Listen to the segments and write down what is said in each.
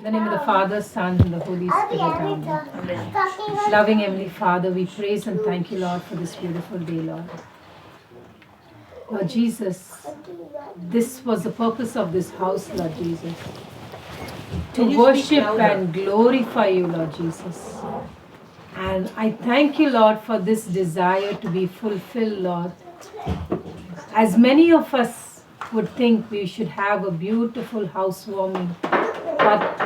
In the name of the Father, Son, and the Holy Spirit. Amen. Loving Heavenly Father, we praise and thank you, Lord, for this beautiful day, Lord. Lord Jesus, this was the purpose of this house, Lord Jesus. To worship and glorify you, Lord Jesus. And I thank you, Lord, for this desire to be fulfilled, Lord. As many of us would think we should have a beautiful housewarming, but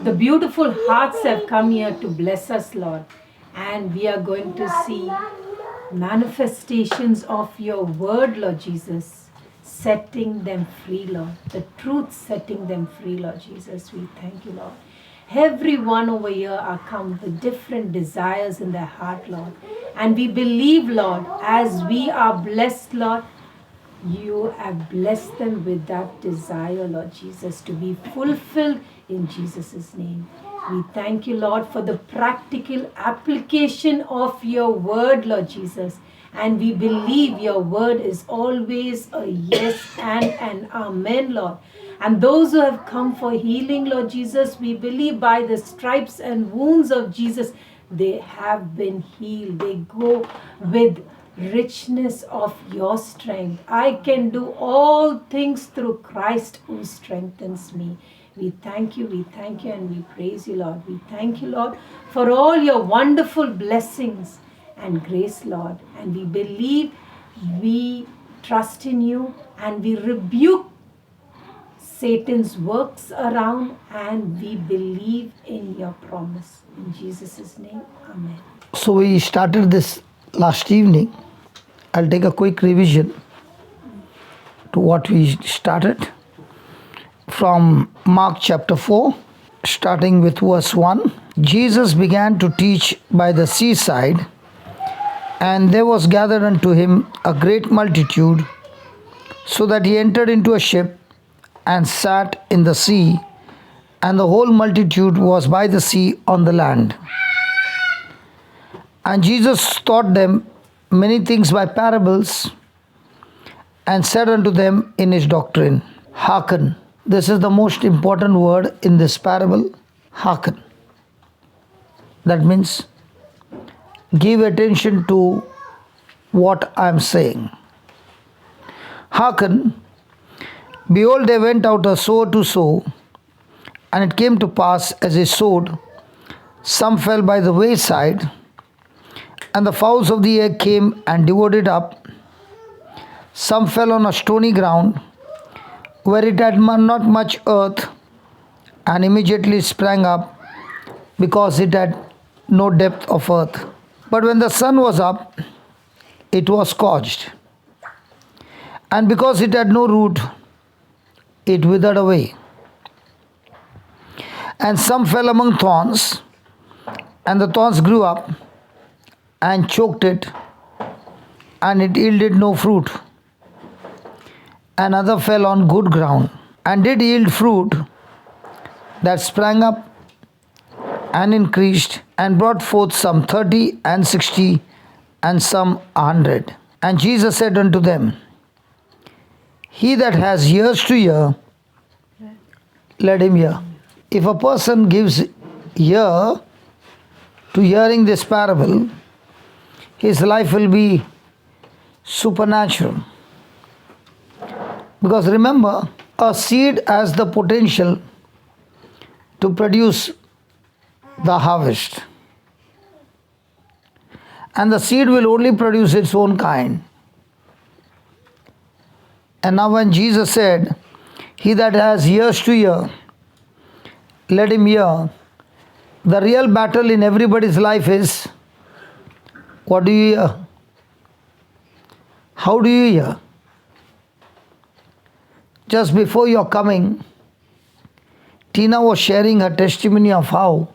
the beautiful hearts have come here to bless us, Lord. And we are going to see manifestations of your word, Lord Jesus, setting them free, Lord. The truth setting them free, Lord Jesus. We thank you, Lord. Everyone over here are come with different desires in their heart, Lord. And we believe, Lord, as we are blessed, Lord, you have blessed them with that desire, Lord Jesus, to be fulfilled in Jesus' name. We thank you, Lord, for the practical application of your word, Lord Jesus. And we believe your word is always a yes and an amen, Lord. And those who have come for healing, Lord Jesus, we believe by the stripes and wounds of Jesus, they have been healed. They go with richness of your strength. I can do all things through Christ who strengthens me. We thank you, and we praise you, Lord. We thank you, Lord, for all your wonderful blessings and grace, Lord. And we believe, we trust in you, and we rebuke Satan's works around, and we believe in your promise. In Jesus' name, amen. So we started this last evening. I'll take a quick revision to what we started from Mark chapter 4, starting with verse 1. Jesus began to teach by the seaside, and there was gathered unto him a great multitude, so that he entered into a ship and sat in the sea, and the whole multitude was by the sea on the land. And Jesus taught them many things by parables, and said unto them in his doctrine, Hearken. This is the most important word in this parable, hearken. That means give attention to what I am saying. Hearken. Behold, they went out a sower to sow, and it came to pass as he sowed, some fell by the wayside, and the fowls of the air came and devoured it up. Some fell on a stony ground, where it had not much earth, and immediately sprang up, because it had no depth of earth. But when the sun was up, it was scorched, and because it had no root, it withered away. And some fell among thorns, and the thorns grew up and choked it, and it yielded no fruit. And other fell on good ground, and did yield fruit, that sprang up and increased, and brought forth some 30 and 60, and some 100. And Jesus said unto them, He that has ears to hear, let him hear. If a person gives ear to hearing this parable, his life will be supernatural. Because remember, a seed has the potential to produce the harvest. And the seed will only produce its own kind. And now when Jesus said, He that has ears to hear, let him hear, the real battle in everybody's life is, what do you hear? How do you hear? Just before your coming, Tina was sharing her testimony of how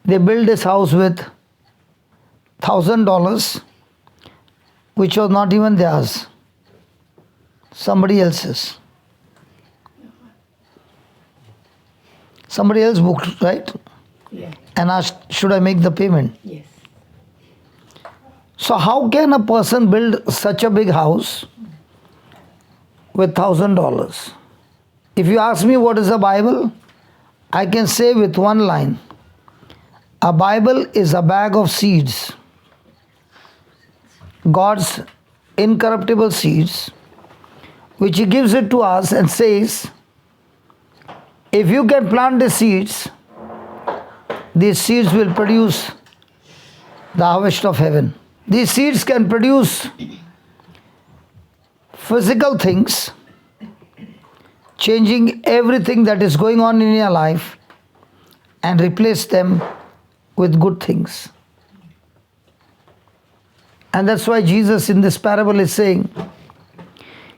they built this house with $1,000, which was not even theirs, somebody else's. Somebody else booked, right? Yeah. And asked, should I make the payment? Yes. So how can a person build such a big house with $1,000? If you ask me what is the Bible, I can say with one line, a Bible is a bag of seeds, God's incorruptible seeds, which He gives it to us and says, if you can plant the seeds, these seeds will produce the harvest of heaven. These seeds can produce physical things, changing everything that is going on in your life and replace them with good things. And that's why Jesus in this parable is saying,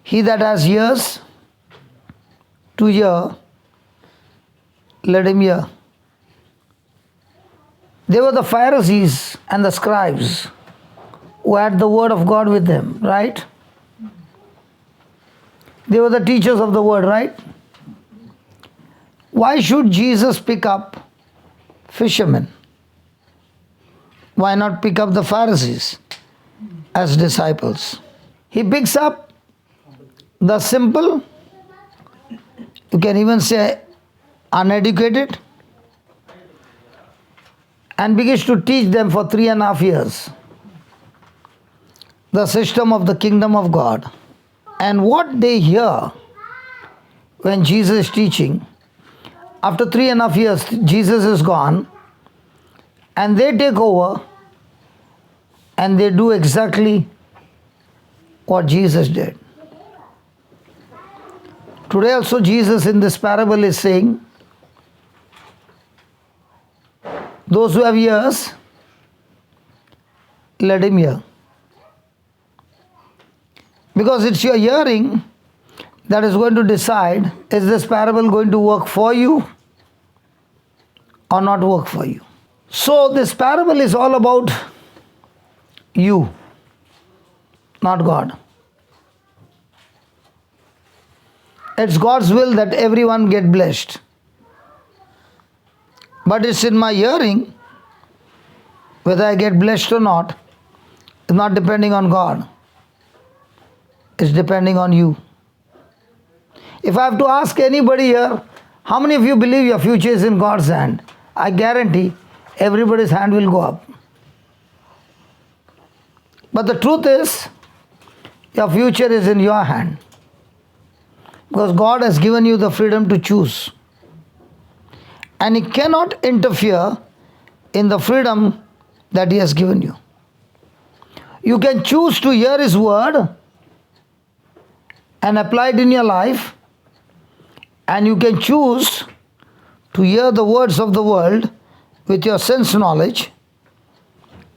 he that has ears to hear, let him hear. They were the Pharisees and the scribes who had the word of God with them, right? They were the teachers of the word, right? Why should Jesus pick up fishermen? Why not pick up the Pharisees as disciples? He picks up the simple, you can even say uneducated, and begins to teach them for 3.5 years the system of the kingdom of God. And what they hear when Jesus is teaching, after 3.5 years, Jesus is gone, and they take over and they do exactly what Jesus did. Today also Jesus in this parable is saying, those who have ears, let him hear. Because it's your hearing that is going to decide, is this parable going to work for you or not work for you. So this parable is all about you, not God. It's God's will that everyone get blessed. But it's in my hearing, whether I get blessed or not, it's not depending on God. It's depending on you. If I have to ask anybody here, how many of you believe your future is in God's hand? I guarantee everybody's hand will go up. But the truth is, your future is in your hand. Because God has given you the freedom to choose. And He cannot interfere in the freedom that He has given you. You can choose to hear His word and apply it in your life, and you can choose to hear the words of the world with your sense knowledge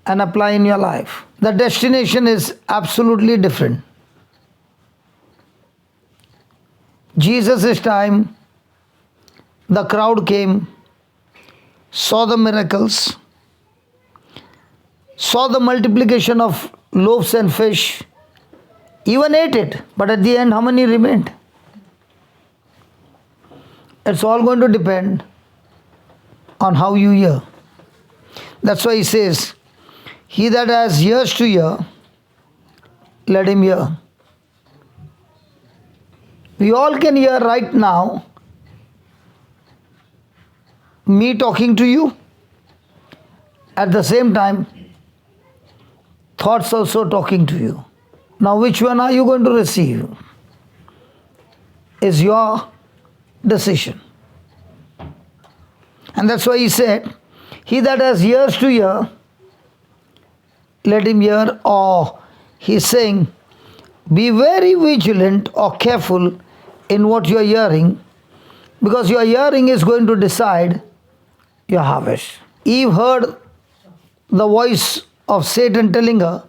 and apply in your life. The destination is absolutely different. Jesus' time, the crowd came, saw the miracles, saw the multiplication of loaves and fish, even ate it. But at the end, how many remained? It's all going to depend on how you hear. That's why He says, he that has ears to hear, let him hear. We all can hear right now me talking to you. At the same time, thoughts also talking to you. Now, which one are you going to receive? Is your decision. And that's why He said, he that has ears to hear, let him hear. Or He's saying, be very vigilant or careful in what you are hearing, because your hearing is going to decide your harvest. Eve heard the voice of Satan telling her,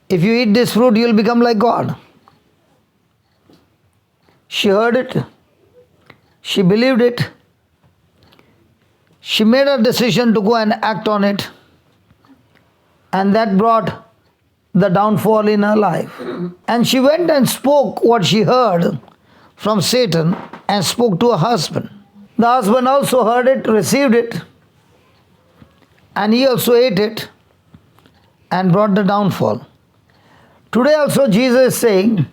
if you eat this fruit, you will become like God. She heard it. She believed it. She made a decision to go and act on it. And that brought the downfall in her life. And she went and spoke what she heard from Satan and spoke to her husband. The husband also heard it, received it, and he also ate it and brought the downfall. Today also Jesus is saying,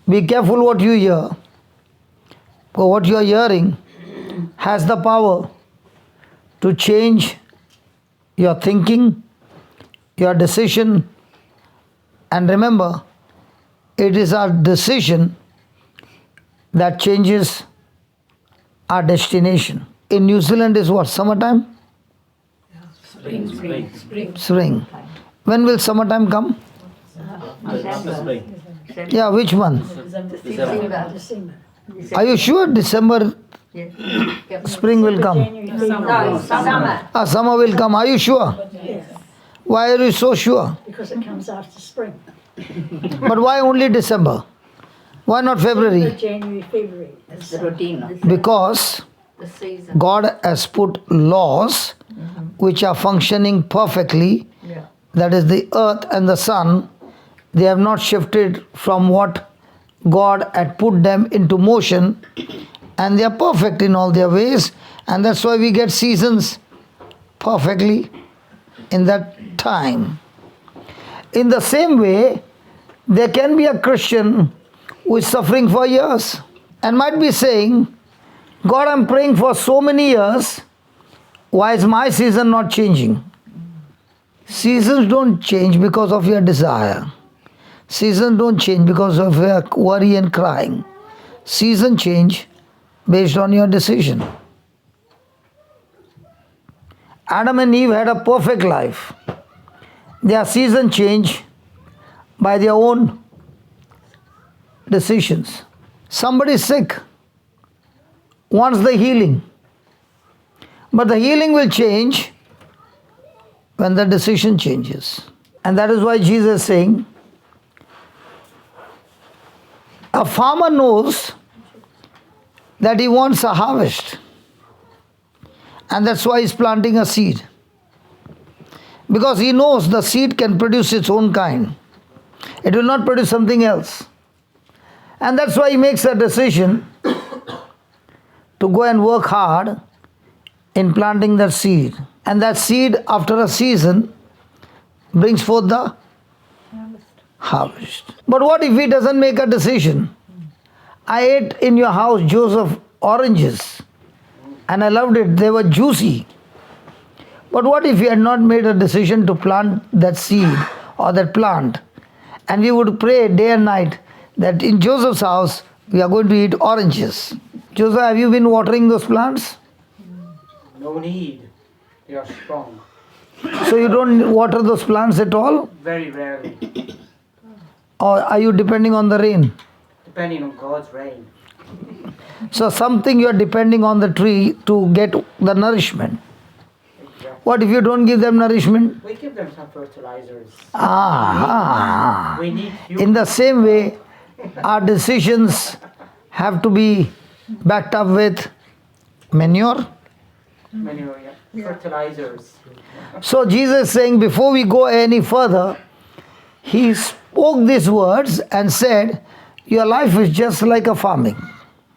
be careful what you hear. For what you are hearing has the power to change your thinking, your decision. And remember, it is our decision that changes our destination. In New Zealand is what? Summertime? Spring. When will summertime come? Yeah, which month? December. Are you sure December spring will come? No, summer. Summer will come. Are you sure? Yes, Why are you so sure? because it comes after spring. But why only December? Why not February? January, February. It's the routine. Because The season. God has put laws which are functioning perfectly. Yeah. That is the earth and the sun. They have not shifted from what God had put them into motion, and they are perfect in all their ways, and that's why we get seasons perfectly in that time. In the same way, there can be a Christian who is suffering for years and might be saying, God, I'm praying for so many years, why is my season not changing? Seasons don't change because of your desire. Seasons don't change because of your worry and crying. Seasons change based on your decision. Adam and Eve had a perfect life. Their season changed by their own decisions. Somebody is sick, wants the healing. But the healing will change when the decision changes. And that is why Jesus is saying, a farmer knows that he wants a harvest. And that's why he's planting a seed. Because he knows the seed can produce its own kind. It will not produce something else. And that's why he makes a decision to go and work hard in planting that seed. And that seed, after a season, brings forth the harvest. But what if he doesn't make a decision? I ate in your house, Joseph, oranges, and I loved it. They were juicy. But what if he had not made a decision to plant that seed or that plant? And we would pray day and night that in Joseph's house we are going to eat oranges. Joseph, have you been watering those plants? No need. They are strong. So you don't water those plants at all? Very rarely. Or are you depending on the rain? Depending on God's rain. So something you are depending on the tree to get the nourishment. Exactly. What if you don't give them nourishment? We give them some fertilizers. Ah. We need In the same way, our decisions have to be backed up with manure. manure, fertilizers. So Jesus is saying, before we go any further, he spoke these words and said, your life is just like a farming.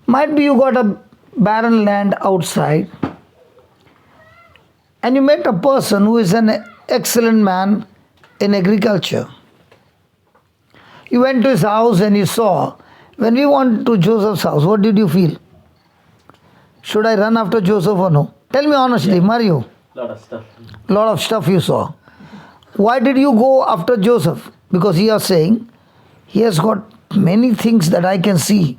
Might be you got a barren land outside and you met a person who is an excellent man in agriculture. You went to his house and you saw. When we went to Joseph's house, what did you feel? Should I run after Joseph or no? Tell me honestly, Mario. Lot of stuff. Lot of stuff you saw. Why did you go after Joseph? Because you are saying, he has got many things that I can see.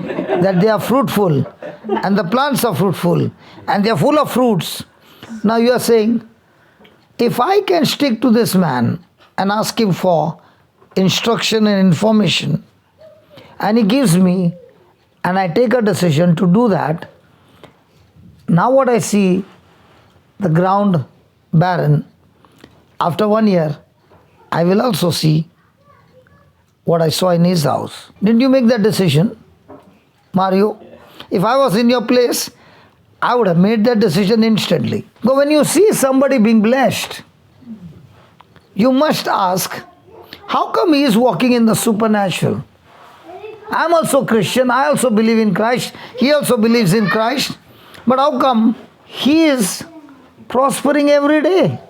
That they are fruitful. And the plants are fruitful. And they are full of fruits. Now you are saying, if I can stick to this man and ask him for instruction and information, and he gives me, and I take a decision to do that, now what I see, the ground barren, after 1 year, I will also see what I saw in his house. Didn't you make that decision, Mario? If I was in your place, I would have made that decision instantly. But when you see somebody being blessed, you must ask, how come he is walking in the supernatural? I'm also Christian, I also believe in Christ, he also believes in Christ, but how come he is prospering every day?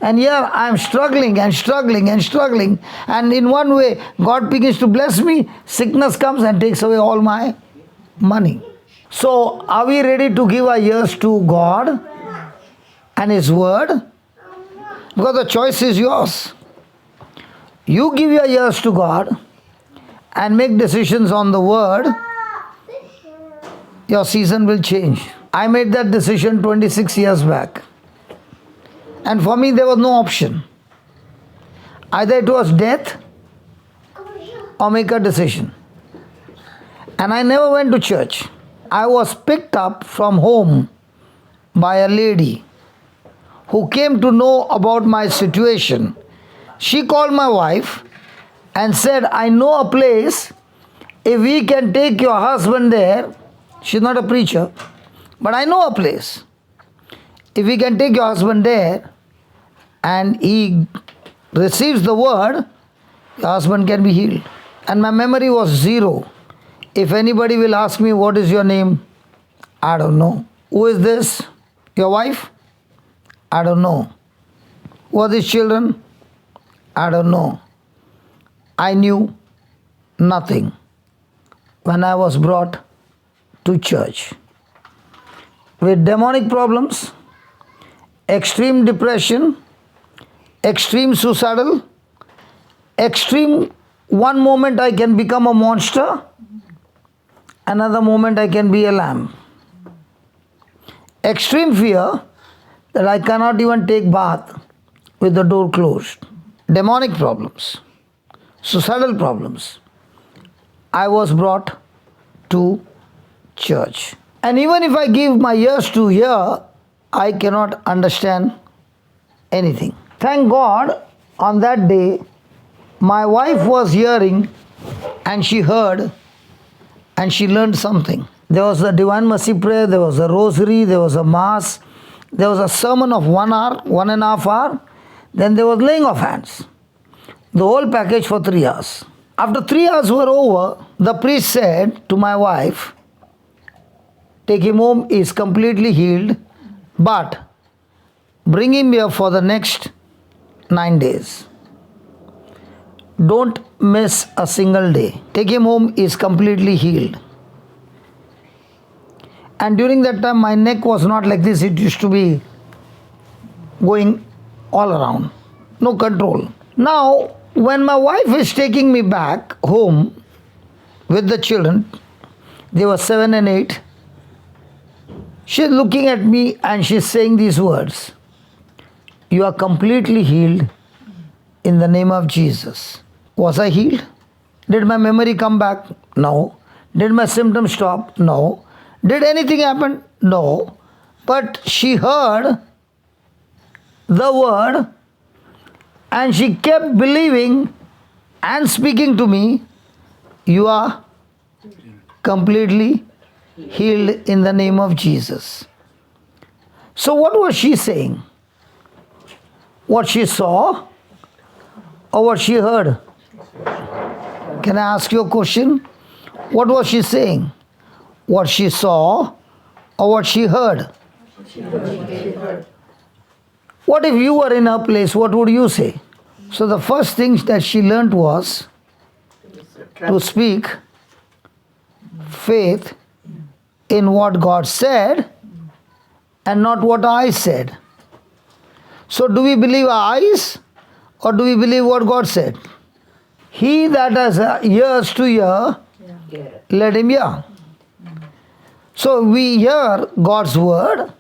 And here I am struggling and struggling and struggling, and in one way God begins to bless me, sickness comes and takes away all my money. So, are we ready to give our ears to God and His Word? Because the choice is yours. You give your ears to God and make decisions on the Word, your season will change. I made that decision 26 years back. And for me, there was no option. Either it was death or make a decision. And I never went to church. I was picked up from home by a lady who came to know about my situation. She called my wife and said, I know a place, if we can take your husband there. She's not a preacher, but I know a place. If we can take your husband there and he receives the word, your husband can be healed. And my memory was zero. If anybody will ask me, what is your name? I don't know. Who is this? Your wife? I don't know. Who are these children? I don't know. I knew nothing when I was brought to church with demonic problems, extreme depression, extreme suicidal, extreme, one moment I can become a monster, another moment I can be a lamb. Extreme fear that I cannot even take bath with the door closed. Demonic problems, suicidal problems. I was brought to church. And even if I give my ears to hear, I cannot understand anything. Thank God, on that day, my wife was hearing and she heard and she learned something. There was a Divine Mercy prayer, there was a rosary, there was a mass, there was a sermon of 1 hour, 1.5 hours, then there was laying of hands. The whole package for 3 hours. After 3 hours were over, the priest said to my wife, take him home, he is completely healed, but bring him here for the next 9 days. Don't miss a single day. Take him home, he is completely healed. And during that time, my neck was not like this. It used to be going all around. No control. Now, when my wife is taking me back home with the children, they were 7 and 8, she's looking at me and she's saying these words, you are completely healed in the name of Jesus. Was I healed? Did my memory come back? No. Did my symptoms stop? No. Did anything happen? No. But she heard the word and she kept believing and speaking to me, you are completely healed in the name of Jesus. So what was she saying? What she saw or what she heard? Can I ask you a question? What was she saying? What she saw or what she heard? What if you were in her place? What would you say? So the first thing that she learned was to speak faith in what God said and not what I said. So do we believe our eyes or do we believe what God said? He that has ears to hear, let him hear. So we hear God's word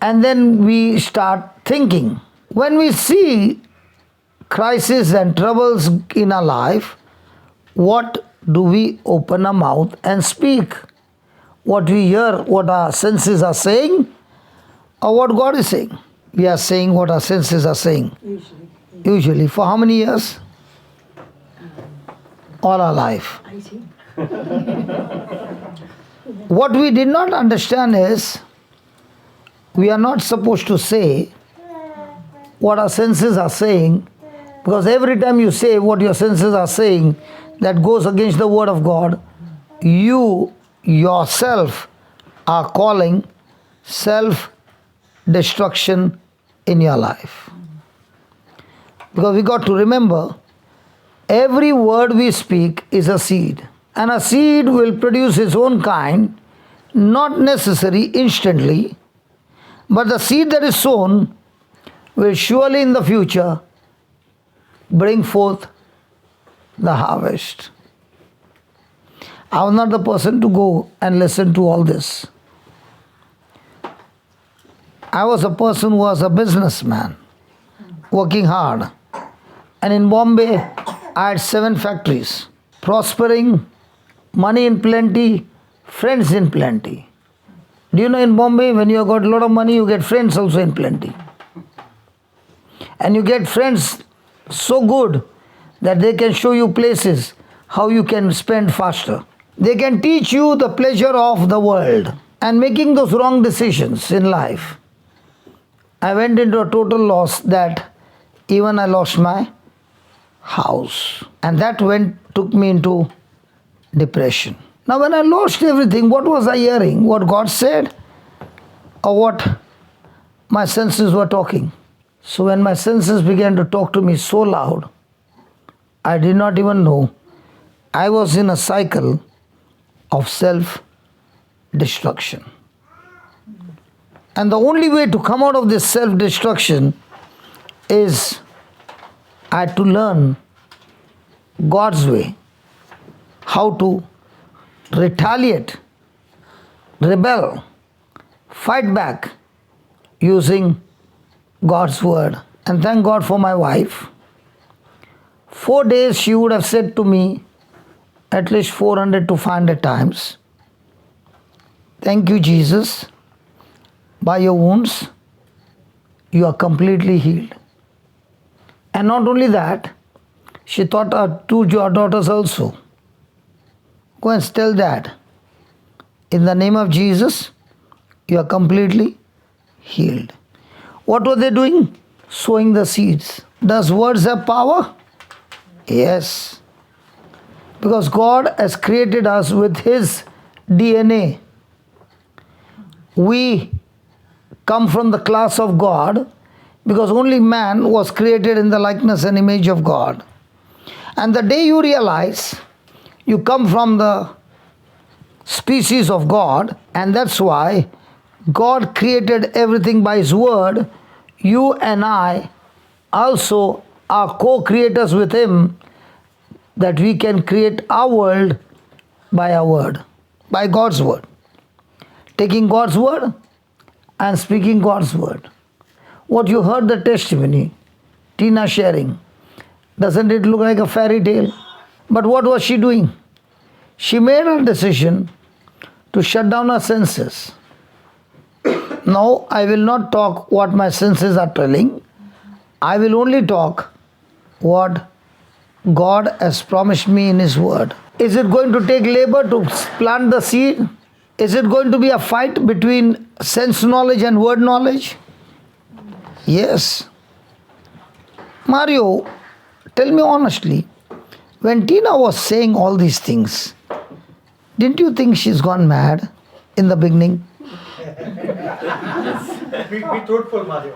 and then we start thinking. When we see crisis and troubles in our life, what do we open our mouth and speak? What we hear, what our senses are saying, or what God is saying? We are saying what our senses are saying. Usually. For how many years? All our life. What we did not understand is, we are not supposed to say what our senses are saying, because every time you say what your senses are saying, that goes against the word of God, you yourself are calling self-destruction in your life. Because we got to remember, every word we speak is a seed. And a seed will produce its own kind not necessary instantly, but the seed that is sown will surely in the future bring forth the harvest. I was not the person to go and listen to all this. I was a person who was a businessman, working hard. And in Bombay, I had 7 factories, prospering, money in plenty, friends in plenty. Do you know in Bombay, when you have got a lot of money, you get friends also in plenty. And you get friends so good that they can show you places how you can spend faster. They can teach you the pleasure of the world and making those wrong decisions in life. I went into a total loss that even I lost my house. And that took me into depression. Now when I lost everything, what was I hearing? What God said? Or what my senses were talking? So when my senses began to talk to me so loud, I did not even know. I was in a cycle of self-destruction. And the only way to come out of this self-destruction is I had to learn God's way, how to retaliate, rebel, fight back using God's word. And thank God for my wife. 4 days she would have said to me at least 400 to 500 times, "Thank you, Jesus. By your wounds, you are completely healed." And not only that, she taught her 2 daughters also. Go and tell Dad, in the name of Jesus, you are completely healed. What were they doing? Sowing the seeds. Does words have power? Yes. Because God has created us with His DNA. We come from the class of God because only man was created in the likeness and image of God. And the day you realize you come from the species of God, and that's why God created everything by His word, you and I also are co-creators with Him, that we can create our world by our word, by God's word. Taking God's word and speaking God's word. What you heard the testimony, Tina sharing, doesn't it look like a fairy tale? But what was she doing? She made a decision to shut down her senses. Now I will not talk what my senses are telling. I will only talk what God has promised me in His word. Is it going to take labor to plant the seed? Is it going to be a fight between sense knowledge and word knowledge? Yes. Mario, tell me honestly, when Tina was saying all these things, didn't you think she's gone mad in the beginning? Be truthful, Mario.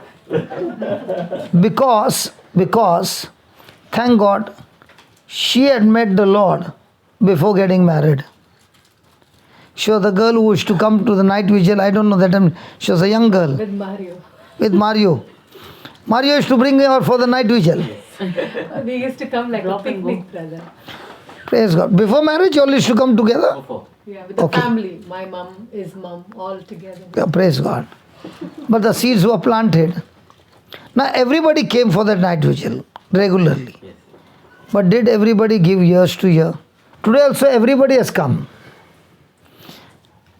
Because, thank God, she had met the Lord before getting married. She was the girl who used to come to the night vigil. I don't know that time. She was a young girl. With Mario. With Mario. Mario used to bring her for the night vigil. We used to come like a picnic, brother. Praise God. Before marriage, you all used to come together? Yeah, with the Okay. family. My mom, his mom, all together. Yeah, praise God. But the seeds were planted. Now everybody came for that night vigil regularly. But did everybody give ears to hear? Today also everybody has come.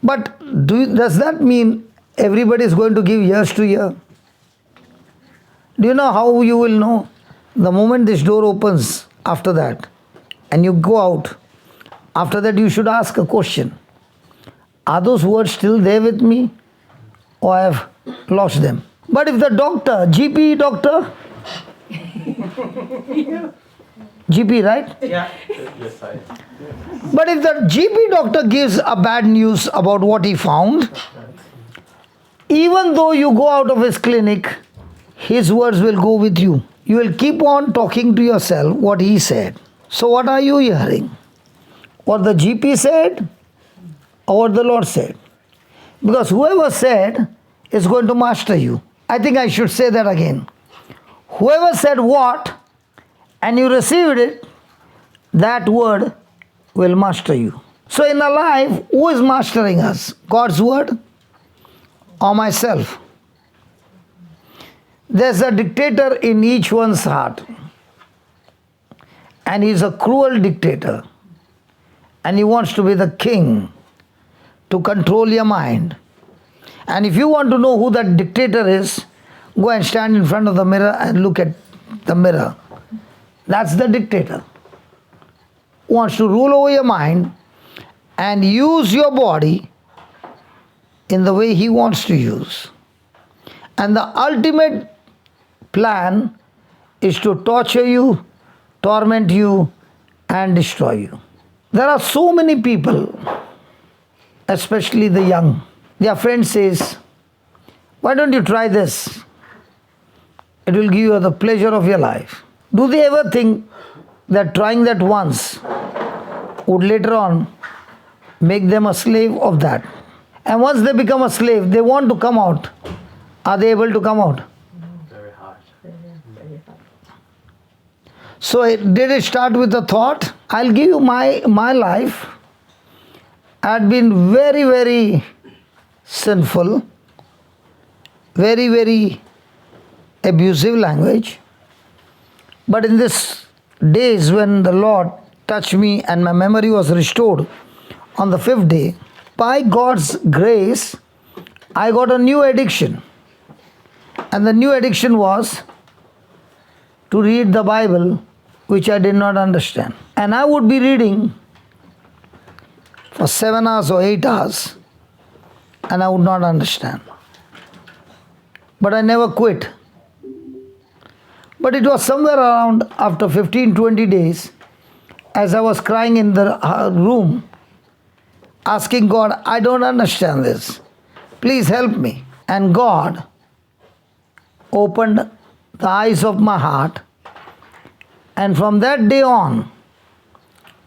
But does that mean everybody is going to give ears to hear? Do you know how you will know? The moment this door opens after that and you go out, after that you should ask a question. Are those words still there with me or I have lost them? But if the doctor, GP doctor, GP, right? Yeah. But if the GP doctor gives a bad news about what he found, even though you go out of his clinic, his words will go with you. You will keep on talking to yourself what he said. So what are you hearing? What the GP said or what the Lord said? Because whoever said is going to master you. I think I should say that again. Whoever said what and you received it, that word will master you. So in our life, who is mastering us? God's word or myself? There's a dictator in each one's heart. And he's a cruel dictator. And he wants to be the king to control your mind. And if you want to know who that dictator is, go and stand in front of the mirror and look at the mirror. That's the dictator. Who wants to rule over your mind and use your body in the way he wants to use. And the ultimate plan is to torture you, torment you, and destroy you. There are so many people, especially the young. Their friend says, why don't you try this? It will give you the pleasure of your life. Do they ever think that trying that once would later on make them a slave of that? And once they become a slave, they want to come out. Are they able to come out? Very hard. So did it start with a thought? I'll give you my life. I had been very, very sinful, very, very abusive language. But in these days when the Lord touched me and my memory was restored on the 5th day, by God's grace, I got a new addiction. And the new addiction was to read the Bible, which I did not understand. And I would be reading for 7 hours or 8 hours, and I would not understand. But I never quit. But it was somewhere around after 15-20 days, as I was crying in the room, asking God, I don't understand this. Please help me. And God opened the eyes of my heart. And from that day on,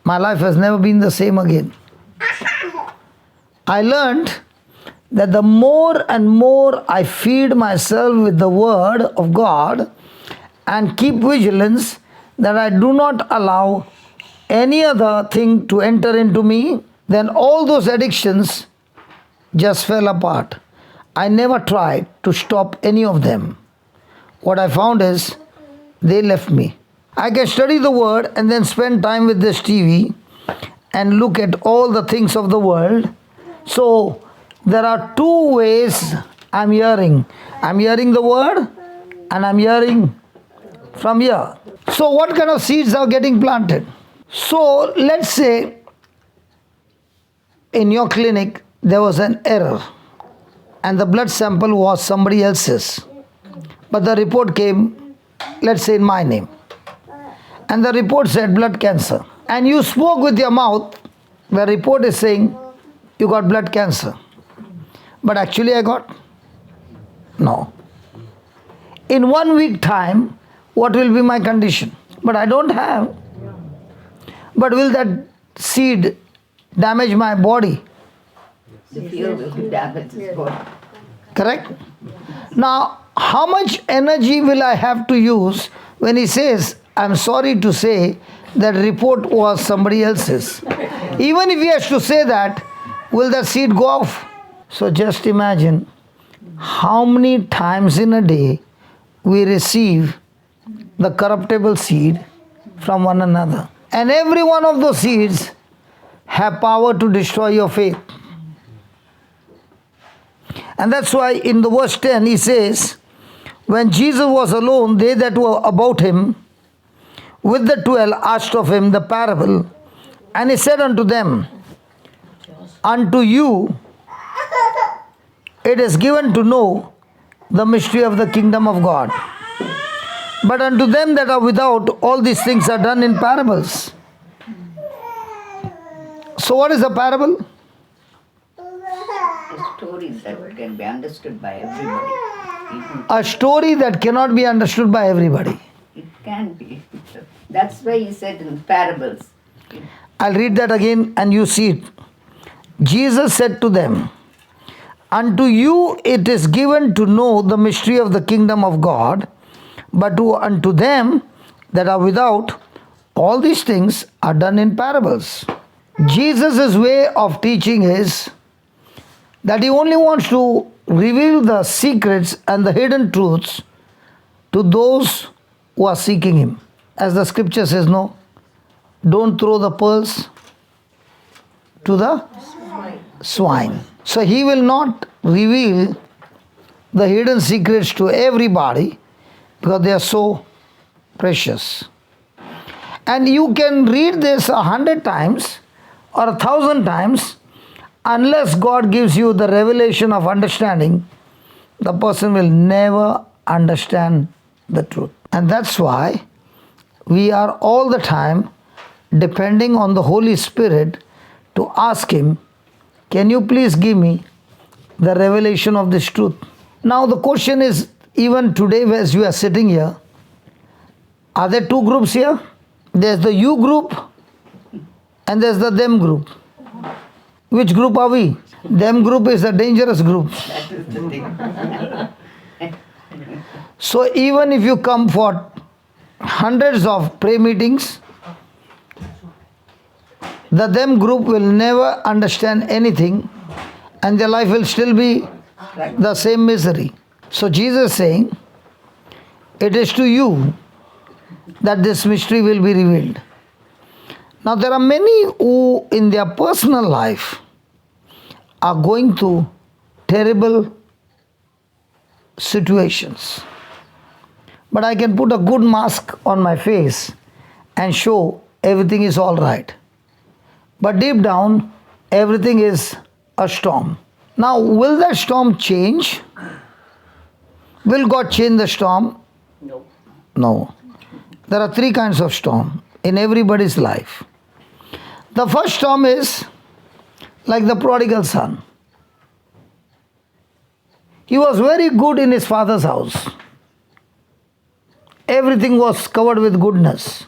my life has never been the same again. I learned that the more and more I feed myself with the Word of God and keep vigilance that I do not allow any other thing to enter into me, then all those addictions just fell apart. I never tried to stop any of them. What I found is they left me. I can study the Word and then spend time with this TV and look at all the things of the world. So there are two ways I'm hearing. I'm hearing the Word and I'm hearing from here. So what kind of seeds are getting planted? So let's say in your clinic there was an error and the blood sample was somebody else's. But the report came, let's say in my name. And the report said blood cancer. And you spoke with your mouth, the report is saying you got blood cancer. But actually I got? No. In 1 week time, what will be my condition? But I don't have. But will that seed damage my body? The field will damage his body. Correct? Now, how much energy will I have to use when he says, I'm sorry to say that report was somebody else's? Even if he has to say that, will that seed go off? So just imagine how many times in a day we receive the corruptible seed from one another. And every one of those seeds have power to destroy your faith. And that's why in the verse 10 he says, when Jesus was alone, they that were about him with the 12 asked of him the parable. And he said unto them, unto you it is given to know the mystery of the kingdom of God. But unto them that are without, all these things are done in parables. So what is a parable? A story that can be understood by everybody. A story that cannot be understood by everybody. It can be. That's why he said in parables. I'll read that again and you see it. Jesus said to them, Unto you it is given to know the mystery of the kingdom of God, but unto them that are without, all these things are done in parables. Jesus' way of teaching is that he only wants to reveal the secrets and the hidden truths to those who are seeking him. As the scripture says, no, don't throw the pearls to the swine. So he will not reveal the hidden secrets to everybody because they are so precious. And you can read this 100 times or 1,000 times, unless God gives you the revelation of understanding, the person will never understand the truth. And that's why we are all the time depending on the Holy Spirit to ask him, can you please give me the revelation of this truth? Now the question is, even today as you are sitting here, are there two groups here? There's the you group and there's the them group. Which group are we? Them group is a dangerous group. That is the thing. So even if you come for hundreds of prayer meetings, the them group will never understand anything and their life will still be the same misery. So Jesus is saying, it is to you that this mystery will be revealed. Now there are many who in their personal life are going through terrible situations. But I can put a good mask on my face and show everything is all right. But deep down, everything is a storm. Now, will that storm change? Will God change the storm? No. No. There are three kinds of storm in everybody's life. The first storm is like the prodigal son. He was very good in his father's house. Everything was covered with goodness.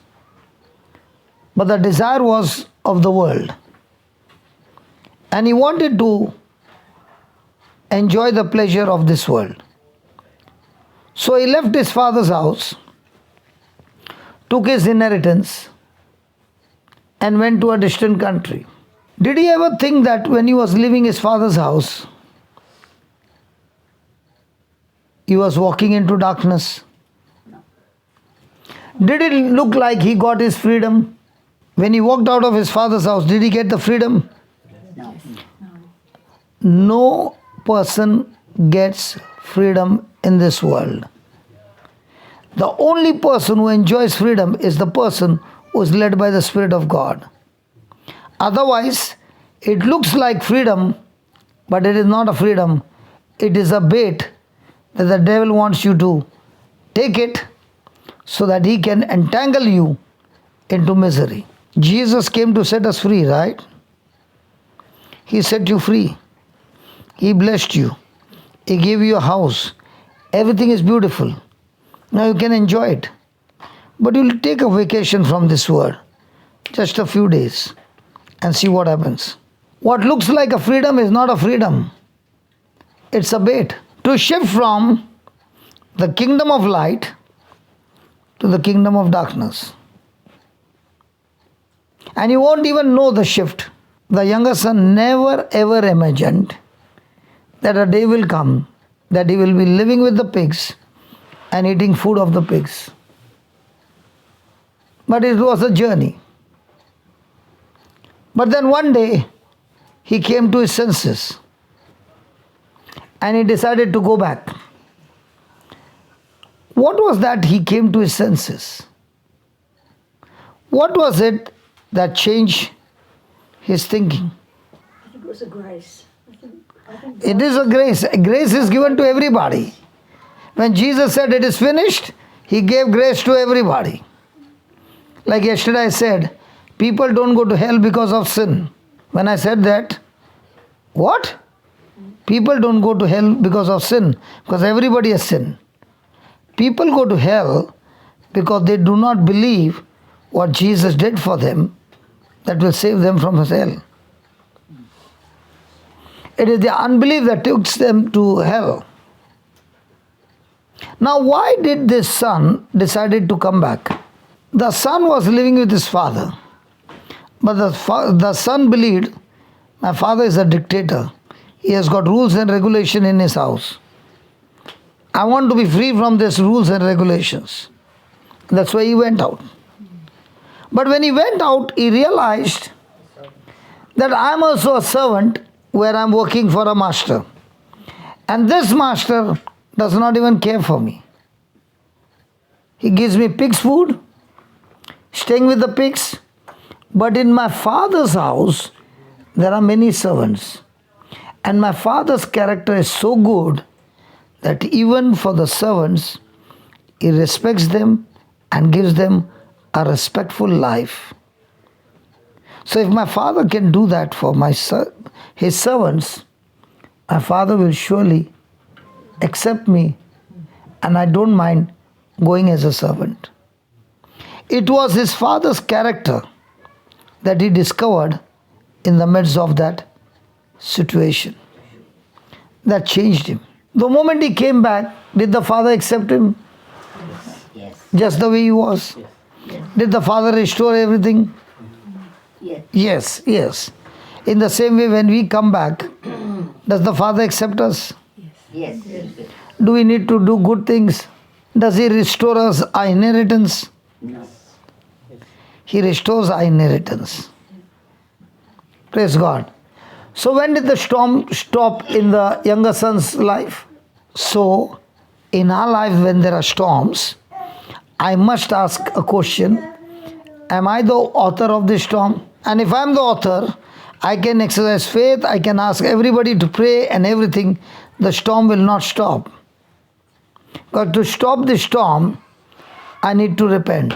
But the desire was of the world. And he wanted to enjoy the pleasure of this world. So he left his father's house, took his inheritance, and went to a distant country. Did he ever think that when he was leaving his father's house, he was walking into darkness? Did it look like he got his freedom? When he walked out of his father's house, did he get the freedom? No. No person gets freedom in this world. The only person who enjoys freedom is the person who is led by the Spirit of God. Otherwise, it looks like freedom, but it is not a freedom. It is a bait that the devil wants you to take it so that he can entangle you into misery. Jesus came to set us free, right? He set you free. He blessed you. He gave you a house. Everything is beautiful. Now you can enjoy it. But you'll take a vacation from this world, just a few days, and see what happens. What looks like a freedom is not a freedom. It's a bait to shift from the kingdom of light to the kingdom of darkness. And you won't even know the shift. The younger son never ever imagined that a day will come that he will be living with the pigs and eating food of the pigs. But it was a journey. But then one day he came to his senses and he decided to go back. What was that he came to his senses? What was it that changed his thinking? I think it was a grace. I think It is a grace. Grace is given to everybody. When Jesus said it is finished, he gave grace to everybody. Like yesterday I said, people don't go to hell because of sin. When I said that, what? People don't go to hell because of sin, because everybody has sinned. People go to hell because they do not believe what Jesus did for them that will save them from hell. It is the unbelief that takes them to hell. Now, why did this son decided to come back? The son was living with his father. But the son believed, my father is a dictator. He has got rules and regulation in his house. I want to be free from these rules and regulations. That's why he went out. But when he went out, he realized that I am also a servant where I am working for a master. And this master does not even care for me. He gives me pig's food, staying with the pigs. But in my father's house, there are many servants. And my father's character is so good that even for the servants, he respects them and gives them a respectful life. So if my father can do that for his servants, my father will surely accept me, and I don't mind going as a servant. It was his father's character that he discovered in the midst of that situation. That changed him. The moment he came back, did the father accept him? Yes. Just the way he was? Did the father restore everything? Yes. Yes. In the same way, when we come back, does the father accept us? Yes. Do we need to do good things? Does he restore us our inheritance? No. He restores our inheritance. Praise God. So when did the storm stop in the younger son's life? So in our life, when there are storms, I must ask a question. Am I the author of this storm? And if I am the author, I can exercise faith, I can ask everybody to pray and everything. The storm will not stop. But to stop the storm, I need to repent.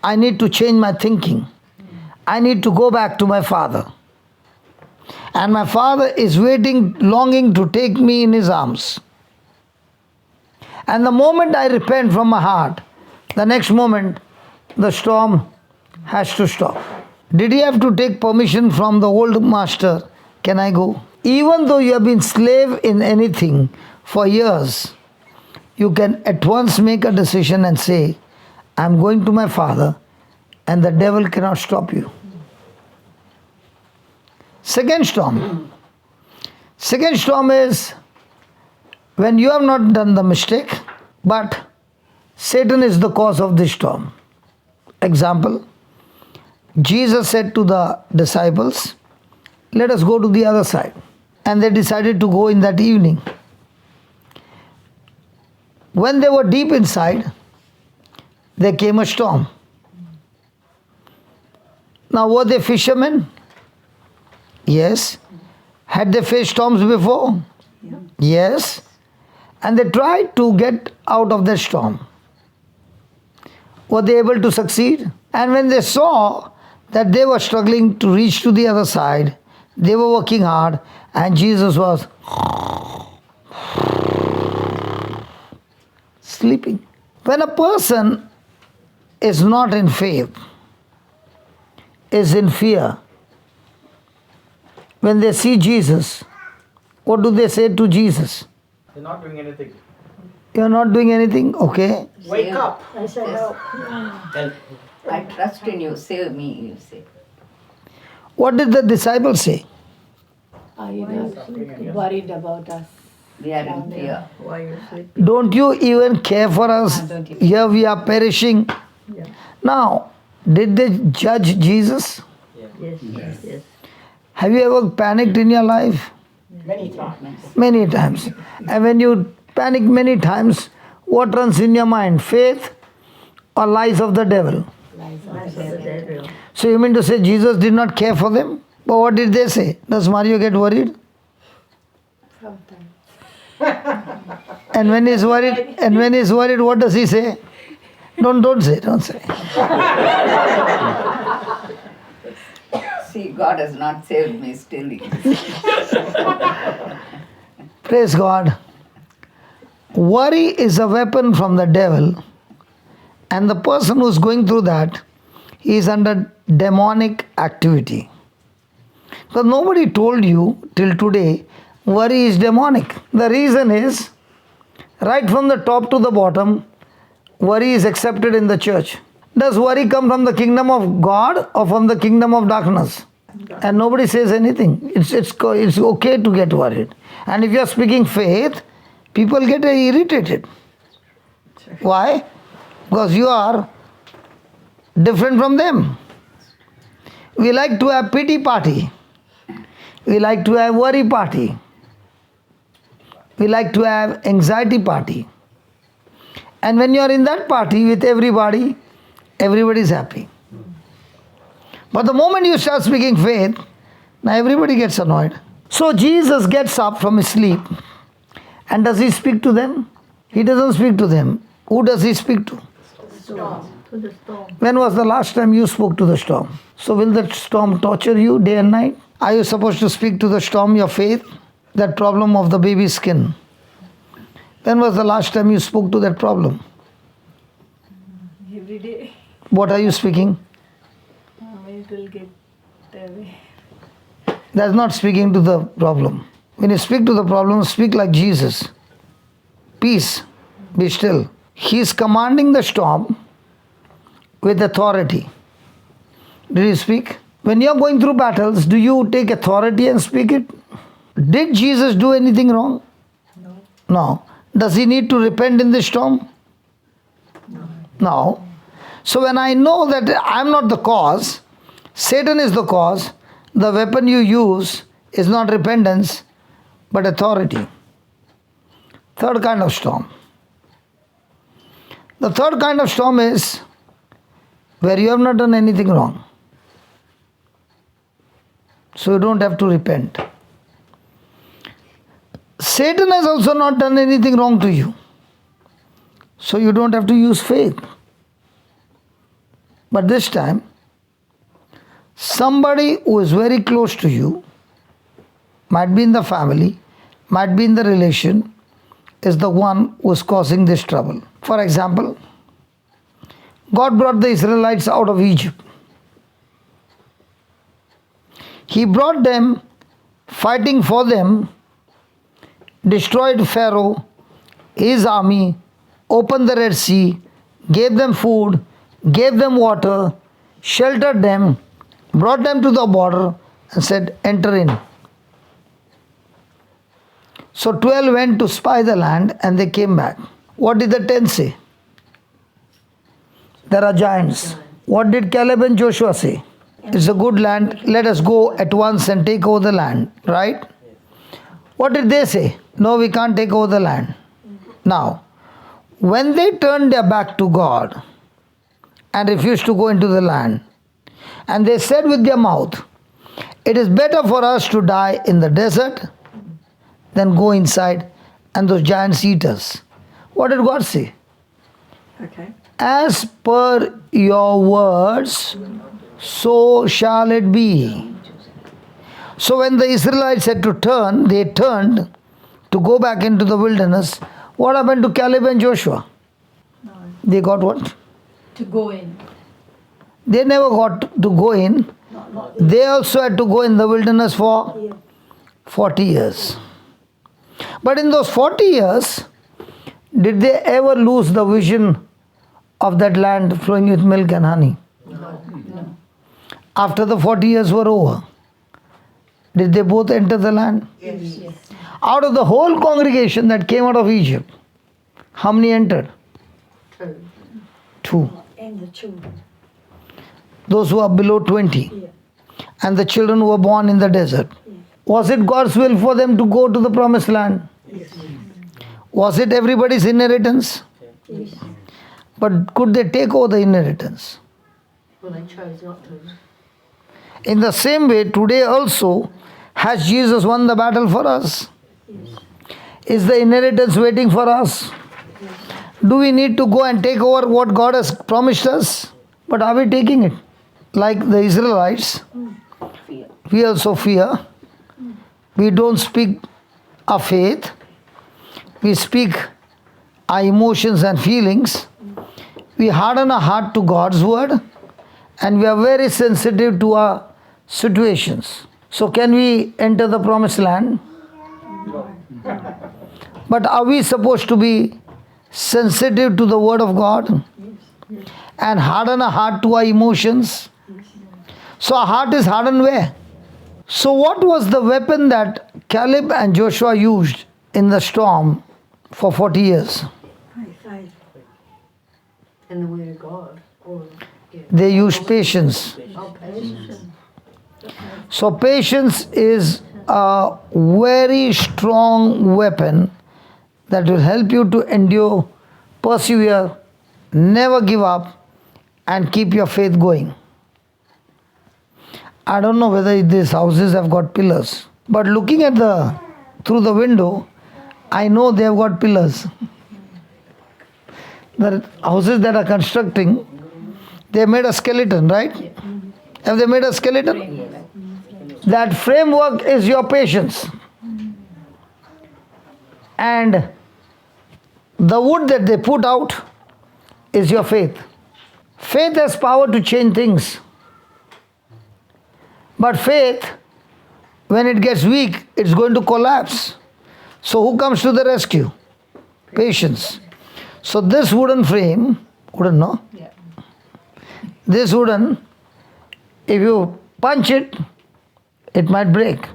I need to change my thinking. I need to go back to my father. And my father is waiting, longing to take me in his arms. And the moment I repent from my heart, the next moment, the storm has to stop. Did he have to take permission from the old master? Can I go? Even though you have been slave in anything for years, you can at once make a decision and say, I am going to my father, and the devil cannot stop you. Second storm. Second storm is when you have not done the mistake, but Satan is the cause of this storm. Example, Jesus said to the disciples, let us go to the other side. And they decided to go in that evening. When they were deep inside, there came a storm. Now, were they fishermen? Yes. Had they faced storms before? Yes. And they tried to get out of the storm. Were they able to succeed? And when they saw that they were struggling to reach to the other side, they were working hard, and Jesus was sleeping. When a person is not in faith, is in fear, when they see Jesus, what do they say to Jesus? They're not doing anything. You're not doing anything? Okay. Wake up. I said help. Help. I trust in you. Save me, you say. What did the disciples say? Are you not worried about us? We are in fear. Why you sleeping? Don't you even care for us? Don't even. Here we are perishing. Yeah. Now, did they judge Jesus? Yes. Have you ever panicked in your life? Many times. Many times. And when you panic many times, what runs in your mind? Faith or lies of the devil? That's the devil. So you mean to say Jesus did not care for them? But what did they say? Does Mario get worried? Sometimes. And when he's worried, what does he say? Don't say. See, God has not saved me still. Praise God. Worry is a weapon from the devil, and the person who's going through that, he is under demonic activity. Because nobody told you till today worry is demonic. The reason is, right from the top to the bottom, worry is accepted in the church. Does worry come from the kingdom of God or from the kingdom of darkness? And nobody says anything. It's okay to get worried. And if you are speaking faith, people get irritated. Why? Because you are different from them. We like to have pity party. We like to have worry party. We like to have anxiety party. And when you are in that party with everybody, everybody is happy. But the moment you start speaking faith, now everybody gets annoyed. So Jesus gets up from his sleep, and does he speak to them? He doesn't speak to them. Who does he speak to? Storm. To the storm. When was the last time you spoke to the storm? So will that storm torture you day and night? Are you supposed to speak to the storm your faith? That problem of the baby's skin. When was the last time you spoke to that problem? Every day. What are you speaking? It will get away. That's not speaking to the problem. When you speak to the problem, speak like Jesus. Peace, be still. He is commanding the storm with authority. Did he speak? When you are going through battles, do you take authority and speak it? Did Jesus do anything wrong? No. Does he need to repent in the storm? No. So when I know that I am not the cause, Satan is the cause, the weapon you use is not repentance, but authority. Third kind of storm. The third kind of storm is where you have not done anything wrong. So you don't have to repent. Satan has also not done anything wrong to you. So you don't have to use faith. But this time, somebody who is very close to you, might be in the family, might be in the relation, is the one who is causing this trouble. For example, God brought the Israelites out of Egypt. He brought them, fighting for them, destroyed Pharaoh, his army, opened the Red Sea, gave them food, gave them water, sheltered them, brought them to the border and said, enter in. So 12 went to spy the land and they came back. What did the 10 say? There are giants. What did Caleb and Joshua say? It's a good land, let us go at once and take over the land, right? What did they say? No, we can't take over the land. Now, when they turned their back to God and refused to go into the land, and they said with their mouth, it is better for us to die in the desert than go inside and those giants eat us. What did God say? Okay. As per your words, so shall it be. So when the Israelites had to turn, they turned to go back into the wilderness. What happened to Caleb and Joshua? They got what? To go in. They never got to go in. They also had to go in the wilderness for 40 years. But in those 40 years, did they ever lose the vision of that land flowing with milk and honey? No. After the 40 years were over, did they both enter the land? Yes. Out of the whole congregation that came out of Egypt, how many entered? 2. And the children. Those who are below 20. And the children who were born in the desert. Was it God's will for them to go to the promised land? Yes. Was it everybody's inheritance? Yes. But could they take over the inheritance? Well, they chose not to. In the same way, today also, has Jesus won the battle for us? Is the inheritance waiting for us? Do we need to go and take over what God has promised us? But are we taking it? Like the Israelites, we also fear. We don't speak our faith. We speak our emotions and feelings. We harden our heart to God's word. And we are very sensitive to our situations. So can we enter the promised land? But are we supposed to be sensitive to the word of God and harden our heart to our emotions? So our heart is hardened where? So what was the weapon that Caleb and Joshua used in the storm for 40 years? Faith. And the word of God. Or, yeah. They used patience. Oh, patience. So patience is a very strong weapon that will help you to endure, persevere, never give up, and keep your faith going. I don't know whether these houses have got pillars, but looking at through the window, I know they have got pillars. The houses that are constructing, they made a skeleton, right? Have they made a skeleton? That framework is your patience. And the wood that they put out is your faith. Faith has power to change things. But faith, when it gets weak, it's going to collapse. So who comes to the rescue? Patience. So this wooden frame, wooden, no? Yeah. This wooden, if you punch it, it might break.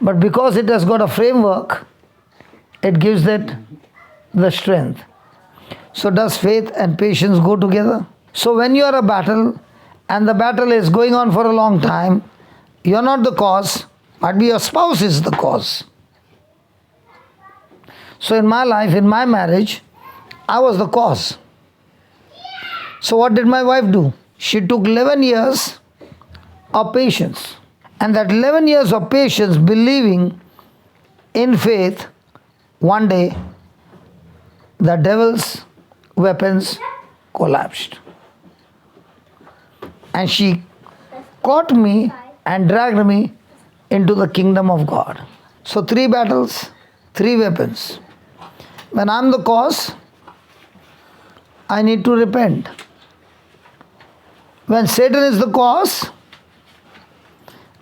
But because it has got a framework, it gives it the strength. So does faith and patience go together? So when you are a battle, and the battle is going on for a long time, you are not the cause, might be your spouse is the cause. So in my life, in my marriage, I was the cause. So what did my wife do? She took 11 years of patience. And that 11 years of patience, believing in faith, one day the devil's weapons collapsed. And she caught me and dragged me into the kingdom of God. So 3 battles, 3 weapons. When I'm the cause, I need to repent. When Satan is the cause,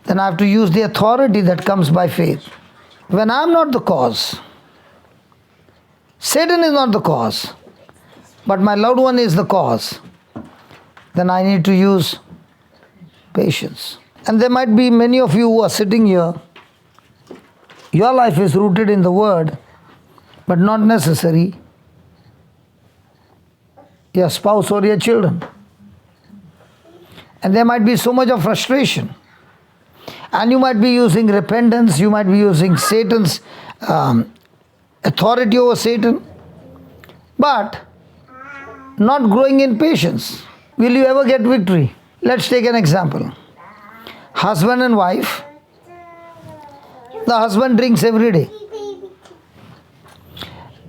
then I have to use the authority that comes by faith. When I'm not the cause, Satan is not the cause, but my loved one is the cause, then I need to use patience. And there might be many of you who are sitting here, your life is rooted in the word, but not necessary your spouse or your children. And there might be so much of frustration. And you might be using repentance, you might be using Satan's authority over Satan, but not growing in patience. Will you ever get victory? Let's take an example. Husband and wife. The husband drinks every day.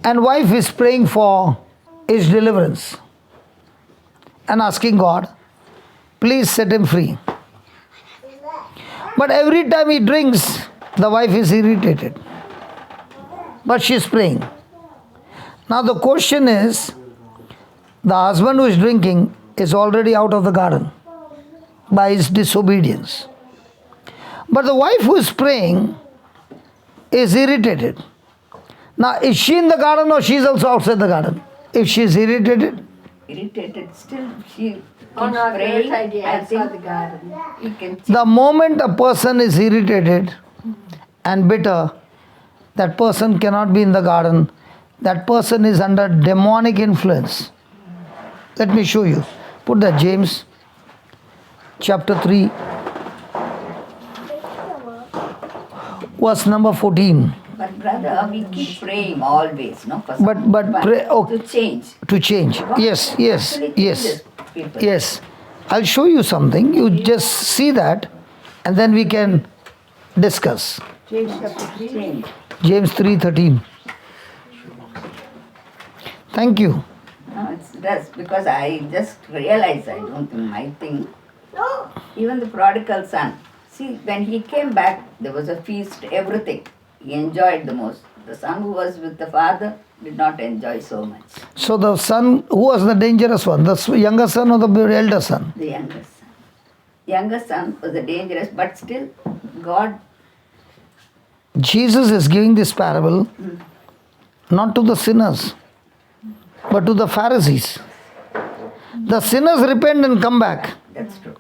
And wife is praying for his deliverance and asking God, please set him free. But every time he drinks, the wife is irritated. But she is praying. Now the question is, the husband who is drinking is already out of the garden by his disobedience. But the wife who is praying is irritated. Now is she in the garden or she is also outside the garden? If she is irritated, Still she keeps Oh no, praying. outside, yeah, I outside think the garden. you can the moment a person is irritated and bitter, that person cannot be in the garden. That person is under demonic influence. Let me show you. Put that, James chapter 3, verse number 14. But brother, we keep praying always, no? For But pray, to change. to change. Yes, yes, Actually yes, changes people. yes. I'll show you something. You just see that, and then we can discuss. Change chapter 3. Change. James 3:13. Thank you. No, it does because I just realized I don't think my thing. Even the prodigal son. See, when he came back, there was a feast, everything. He enjoyed the most. The son who was with the father did not enjoy so much. So the son, who was the dangerous one? The younger son or the elder son? The younger son. Younger son was the dangerous, but still God, Jesus is giving this parable not to the sinners, but to the Pharisees. The sinners repent and come back. that's true.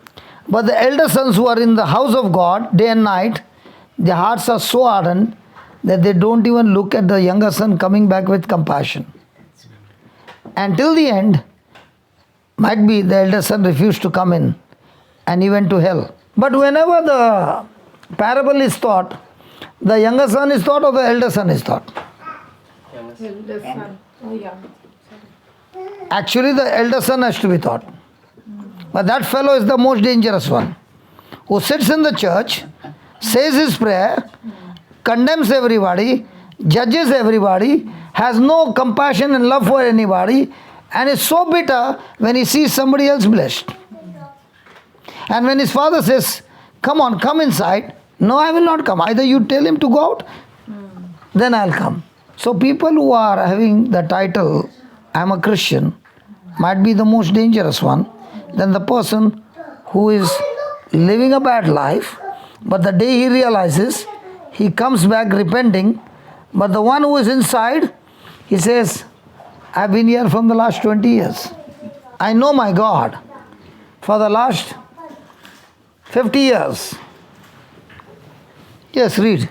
But the elder sons who are in the house of God day and night, their hearts are so ardent that they don't even look at the younger son coming back with compassion. And till the end, might be the elder son refused to come in and he went to hell. But whenever the parable is taught, the younger son is taught or the elder son is taught? Elder son. Oh, yeah. Actually, the elder son has to be taught. But that fellow is the most dangerous one, who sits in the church, says his prayer, condemns everybody, judges everybody, has no compassion and love for anybody, and is so bitter when he sees somebody else blessed. And when his father says, come on, come inside, no, I will not come. Either you tell him to go out, then I'll come. So people who are having the title, I'm a Christian, might be the most dangerous one than the person who is living a bad life, but the day he realizes, he comes back repenting, but the one who is inside, he says, I've been here from the last 20 years. I know my God for the last 50 years. Yes, read.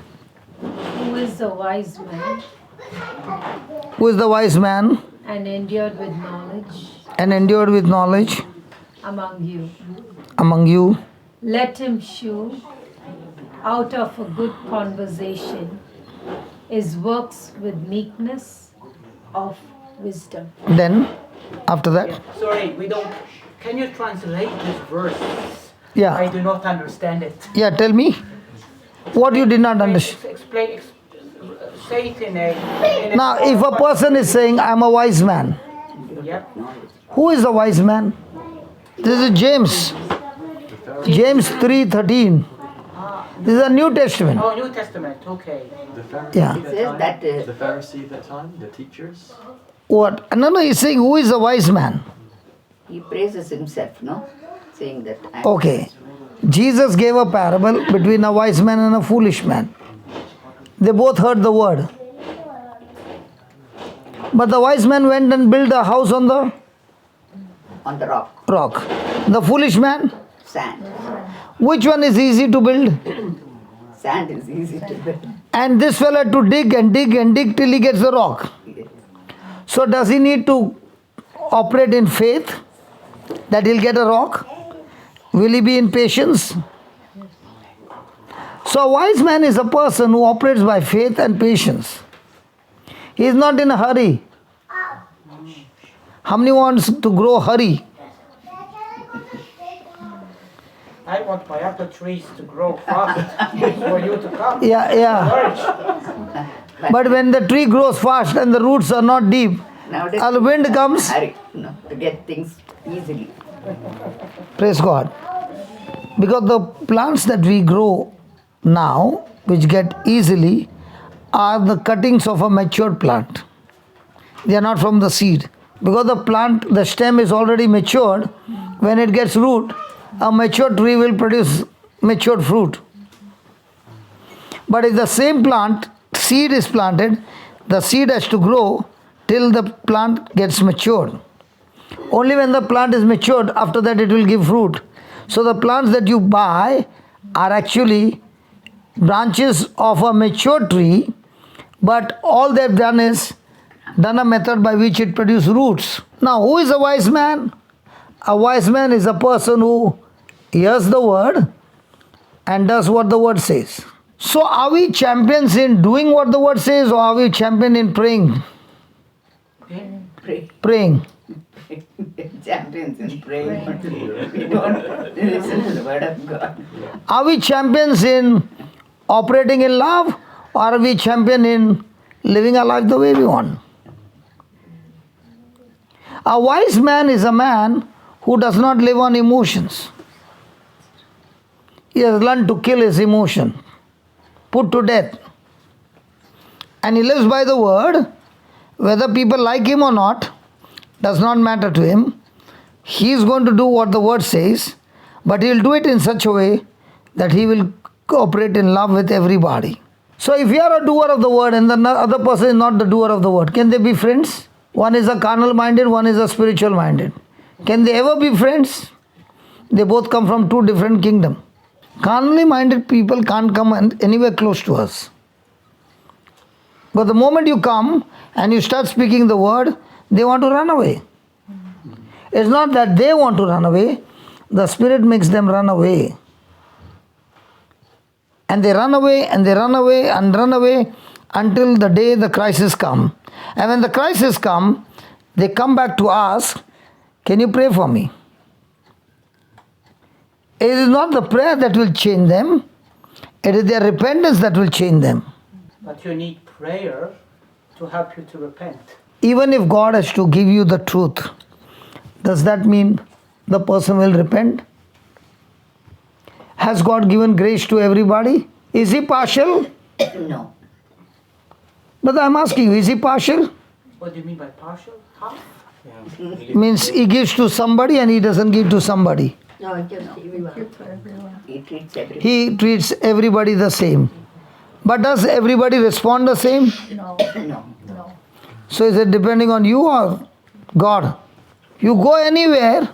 Who is the wise man Who is the wise man and endured with knowledge and endured with knowledge among you? among you? Let him shew out of a good conversation his works with meekness of wisdom. Then, after that, Sorry, we don't. Can you translate this verse? I yeah, do not understand it. yeah, tell me what you did not understand. Explain. Say it in a. Now, if a person is saying, I'm a wise man, Yep. who is the wise man? This is James. James 3:13. This is a New Testament. Oh, New Testament. Okay. The Pharisee Yeah. of that Says time, that, the Pharisee of that time, the teachers. What? No, he's saying, who is the wise man? he praises himself, no? Saying that I'm Okay. Jesus gave a parable between a wise man and a foolish man. They both heard the word. But the wise man went and built a house on the on the rock, rock. The foolish man, sand. which one is easy to build? Sand is easy to build. And this fellow had to dig and dig and dig till he gets the rock. So does he need to operate in faith that he'll get a rock? Will he be in patience? So a wise man is a person who operates by faith and patience. He is not in a hurry. How many wants to grow hurry? I want my apple trees to grow fast for you to come. Yeah. Flourish. But when the tree grows fast and the roots are not deep, Nowadays, a wind comes. hurry, no, to get things easily. Praise God. Because the plants that we grow now, which get easily, are the cuttings of a matured plant. They are not from the seed. Because the plant, the stem is already matured, when it gets root, a mature tree will produce matured fruit. But if the same plant, seed is planted, the seed has to grow till the plant gets matured. Only when the plant is matured, after that it will give fruit. So the plants that you buy are actually branches of a mature tree, but all they've done is done a method by which it produces roots. Now, who is a wise man? A wise man is a person who hears the word and does what the word says. So are we champions in doing what the word says, or are we champion in praying? Pray. Praying. Champions in praying. We don't listen to the word of God. Are we champions in operating in love, or are we champion in living our life the way we want? A wise man is a man who does not live on emotions. He has learned to kill his emotion, put to death. And he lives by the word. Whether people like him or not does not matter to him. He is going to do what the word says, but he will do it in such a way that he will cooperate in love with everybody. So if you are a doer of the word and the other person is not the doer of the word, can they be friends? One is a carnal minded, one is a spiritual minded. Can they ever be friends? They both come from two different kingdoms. Carnally minded people can't come anywhere close to us. But the moment you come and you start speaking the word, they want to run away. It's not that they want to run away, the Spirit makes them run away. And they run away and they run away and run away until the day the crisis comes. And when the crisis comes, they come back to ask, can you pray for me? It is not the prayer that will change them, it is their repentance that will change them. But you need prayer to help you to repent. Even if God has to give you the truth, does that mean the person will repent? Has God given grace to everybody? Is he partial? No. But I'm asking you, is he partial? What do you mean by partial? Half? Means he gives to somebody and he doesn't give to somebody. No, just everyone. He treats everyone. He treats everybody the same. But does everybody respond the same? No. So is it depending on you or God? You go anywhere,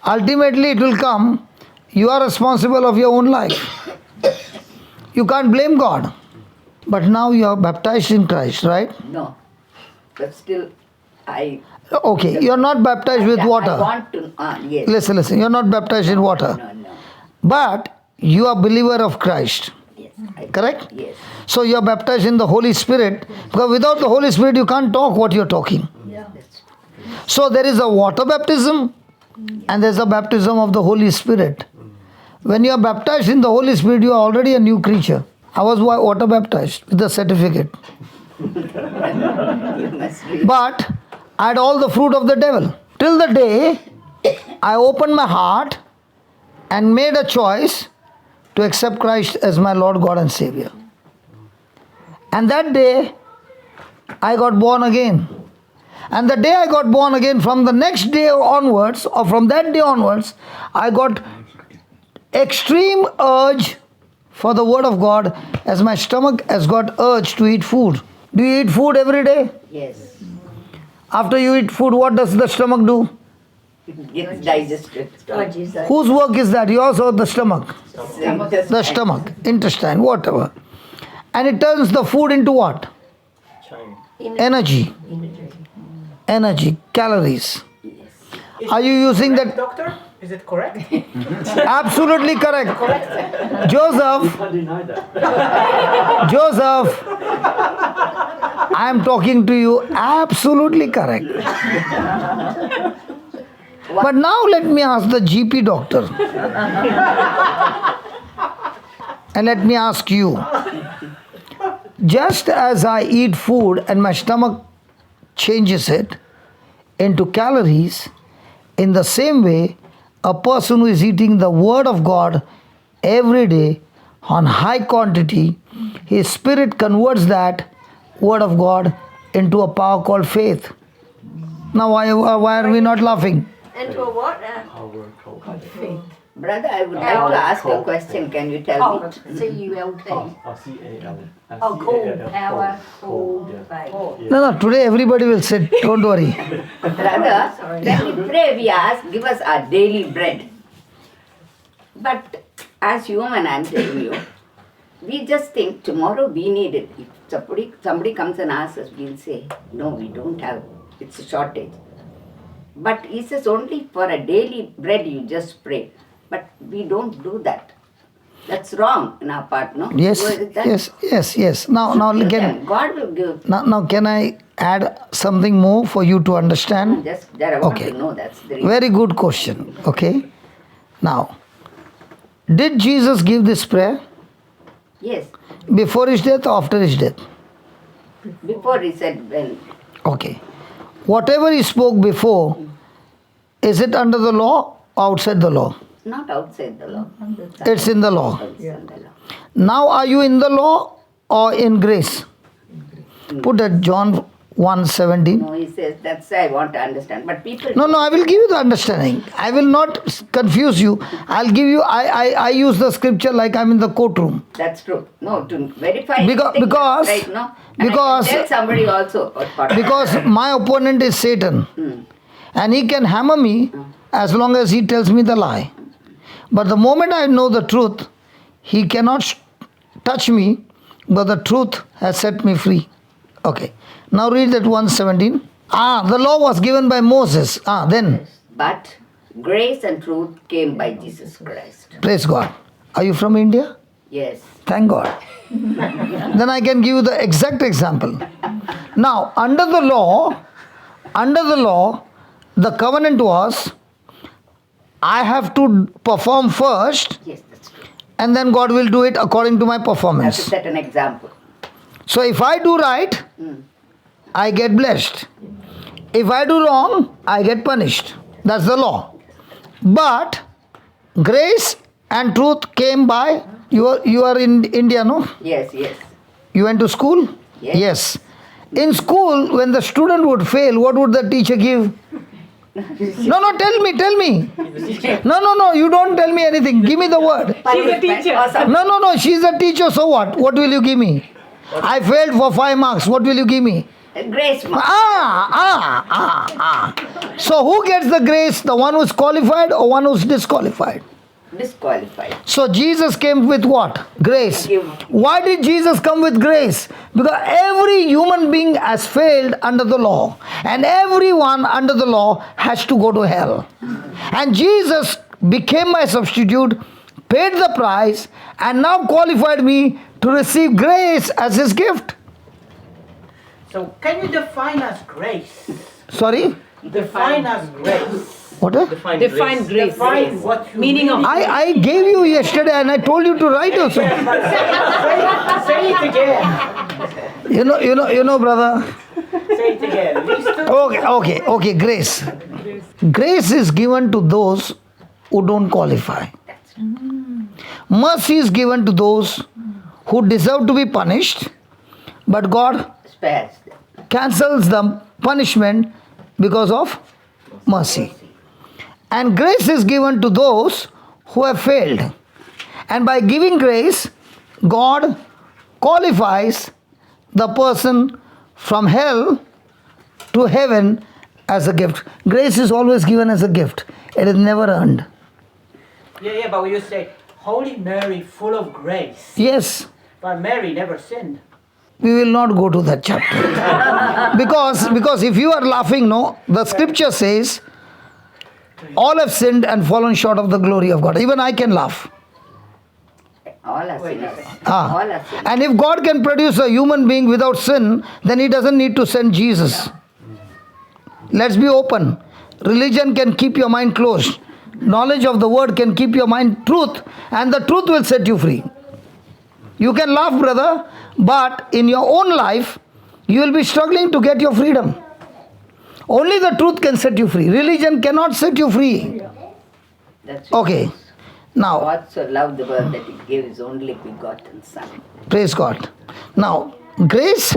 ultimately it will come. You are responsible of your own life. You can't blame God. But now you are baptized in Christ, right? No. But still, Okay, you are not baptized with I water. want to, yes. Listen, you are not baptized in water. No. But you are believer of Christ. Yes. Correct? Yes. So you are baptized in the Holy Spirit. Because without the Holy Spirit you can't talk what you are talking. That's true. So there is a water baptism and there is a baptism of the Holy Spirit. When you are baptized in the Holy Spirit, you are already a new creature. I was water baptized with the certificate. You must read. But I had all the fruit of the devil. Till the day I opened my heart and made a choice to accept Christ as my Lord, God and Savior. And that day I got born again. And the day I got born again, from the next day onwards, or from that day onwards, I got extreme urge for the Word of God, as my stomach has got urge to eat food. Do you eat food every day? Yes. After you eat food, what does the stomach do? It gets digested. Whose work is that? Yours or the stomach? The The stomach, intestine, whatever. And it turns the food into what? Energy. Energy, calories. Are you using that? Doctor? Is it correct? Absolutely correct. Joseph, Can't deny that. Joseph, I am talking to you, absolutely correct. But now let me ask the GP doctor. And let me ask you. Just as I eat food and my stomach changes it into calories, in the same way, a person who is eating the Word of God every day on high quantity, his spirit converts that Word of God into a power called faith. Now, why are we not laughing? Into a what? Power cult. Brother, I would like to ask a question. Can you tell me? C-U-L-T. C-A-L. Oh, cold. Power, cold, faith. No, today everybody will sit, don't worry. Brother, when we pray, we ask, give us our daily bread. But as human, I'm telling you, we just think tomorrow we need it. If somebody comes and asks us, we'll say, no, we don't have. It's a shortage. But he says only for a daily bread you just pray. But we don't do that. That's wrong in our part, no? Yes, So is that- yes. Now, God will give. now can I add something more for you to understand? Just that I want Okay. to know. That's the reason. Very good question. Okay. Now, did Jesus give this prayer Yes. before his death or after his death? Before he said, well, Okay. Whatever he spoke before, is it under the law or outside the law? not outside the law. It's in the law. Outside the law. Now, are you in the law or in grace? Put that John 1:17. No, he says, that's I want to understand. But people... No, I will give you the understanding. I will not confuse you. I'll give you, I use the scripture like I'm in the courtroom. That's true. No, to verify... Because- anything, because- that's right, no? And because- I can tell somebody also. Because my opponent is Satan. And he can hammer me as long as he tells me the lie. But the moment I know the truth, he cannot touch me, but the truth has set me free. Okay. Now read that 1:17. The law was given by Moses. Then. But grace and truth came by Jesus Christ. Praise God. Are you from India? Yes. Thank God. Then I can give you the exact example. Now, under the law, the covenant was, I have to perform first, Yes, that's true. and then God will do it according to my I have to performance. set an example. So if I do right, I get blessed. If I do wrong, I get punished. That's the law. But grace and truth came by, you are in India, no? Yes, yes. You You went to school? Yes. In school, when the student would fail, what would the teacher give? No, tell me. No, you don't tell me anything. Give me the word. She's a teacher. Awesome. No, she's a teacher, so what? What will you give me? I failed for 5 marks. What will you give me? Grace, ma. So who gets the grace? The one who's qualified or one who's disqualified? Disqualified. So Jesus came with what? Grace. Give. Why did Jesus come with grace? Because every human being has failed under the law. And everyone under the law has to go to hell. And Jesus became my substitute, paid the price, and now qualified me to receive grace as his gift. So can you define as grace? Sorry? Define as grace. What? Define grace. Define what you Meaning of I gave you yesterday and I told you to write also. say it again. You know, brother. Say it again. Listen. Okay, grace. Grace is given to those who don't qualify. Mercy is given to those who deserve to be punished, but God Spares. cancels the punishment because of mercy. And grace is given to those who have failed. And by giving grace, God qualifies the person from hell to heaven as a gift. Grace is always given as a gift. It is never earned. Yeah, but when you say, Holy Mary, full of grace, Yes, but Mary never sinned. we will not go to that chapter. because if you are laughing, no, the scripture says, all have sinned and fallen short of the glory of God. Even I can laugh. All are sinners. Ah. All are sinners. And if God can produce a human being without sin, then he doesn't need to send Jesus. Let's be open. Religion can keep your mind closed. Knowledge of the word can keep your mind truth, and the truth will set you free. You can laugh, brother, but in your own life, you will be struggling to get your freedom. Only the truth can set you free. Religion cannot set you free. That's Okay. Now, God so loved the world that he gave his only begotten Son. praise God. Now, grace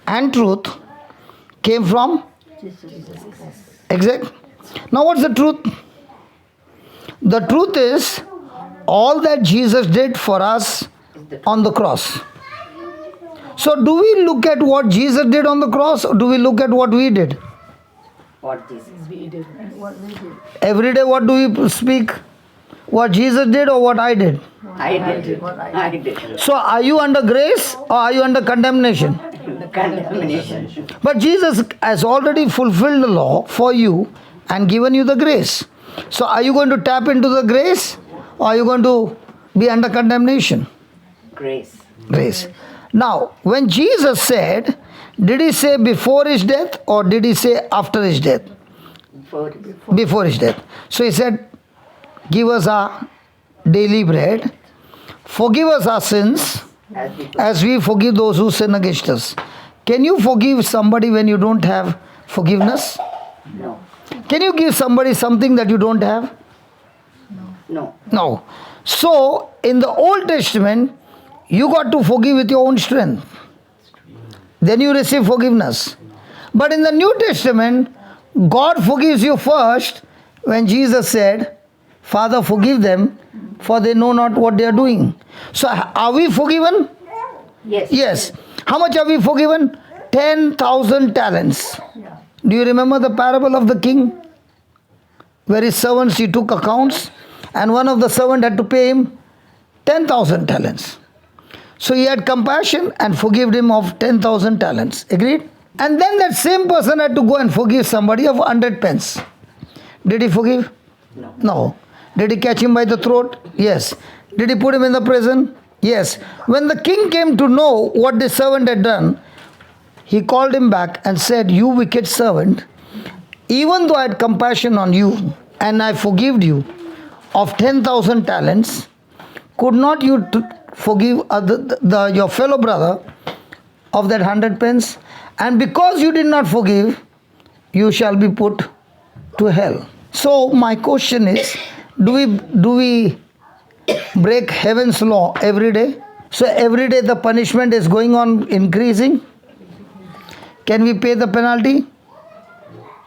and truth came from exact. Now, what's the truth? The truth is all that Jesus did for us on the cross. So, do we look at what Jesus did on the cross, or do we look at what we did? What Jesus did. Every day, what do we speak? What Jesus did or what I did? I did. I did. So, are you under grace or are you under condemnation? The condemnation. But Jesus has already fulfilled the law for you and given you the grace. So are you going to tap into the grace or are you going to be under condemnation? Grace. Grace. Now, when Jesus said, did he say before his death or did he say after his death? Before his death. So he said, give us our daily bread, forgive us our sins as we forgive those who sin against us. Can you forgive somebody when you don't have forgiveness? No. Can you give somebody something that you don't have? No. No. So, in the Old Testament, you got to forgive with your own strength. Then you receive forgiveness. But in the New Testament, God forgives you first when Jesus said, Father, forgive them, for they know not what they are doing. So are we forgiven? Yes. Yes. How much are we forgiven? 10,000 talents. Do you remember the parable of the king? Where his servants, he took accounts, and one of the servants had to pay him 10,000 talents. So he had compassion and forgave him of 10,000 talents. Agreed? And then that same person had to go and forgive somebody of 100 pence. Did he forgive? No. Did he catch him by the throat? Yes. Did he put him in the prison? Yes. When the king came to know what the servant had done, he called him back and said, You wicked servant, even though I had compassion on you and I forgave you of 10,000 talents, could not you forgive your fellow brother of that 100 pence? And because you did not forgive, you shall be put to hell. So my question is, do we break heaven's law every day? So every day the punishment is going on increasing? Can we pay the penalty?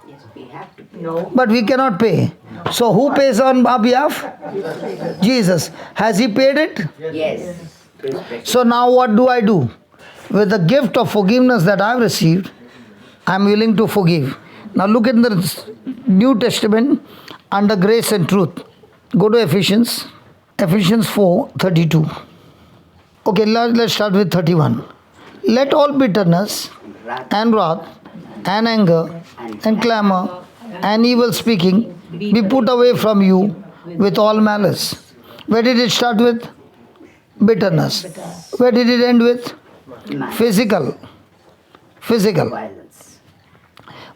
Yes, we have to pay. No. But we cannot pay. So who pays on our behalf? Jesus. Has he paid it? Yes. So now what do I do? With the gift of forgiveness that I have received, I am willing to forgive. Now look in the New Testament under grace and truth. Go to Ephesians 4:32. Okay, let's start with 31. Let all bitterness and wrath and anger and clamor and evil speaking be put away from you with all malice. Where did it start with? Bitterness. Where did it end with? Physical. Violence.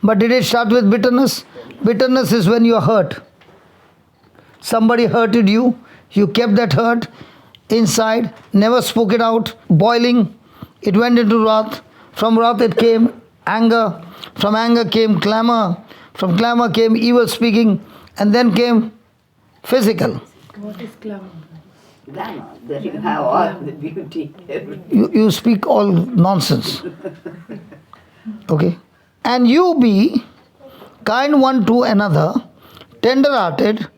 But did it start with bitterness? Bitterness is when you are hurt. Somebody hurted you, you kept that hurt inside, never spoke it out, boiling. It went into wrath. From wrath it came anger. From anger came clamor. From clamor came evil speaking. And then came physical. What is clamor? Glamour. That you have all the beauty. Everything. You speak all nonsense. Okay? And you be kind one to another, tender-hearted,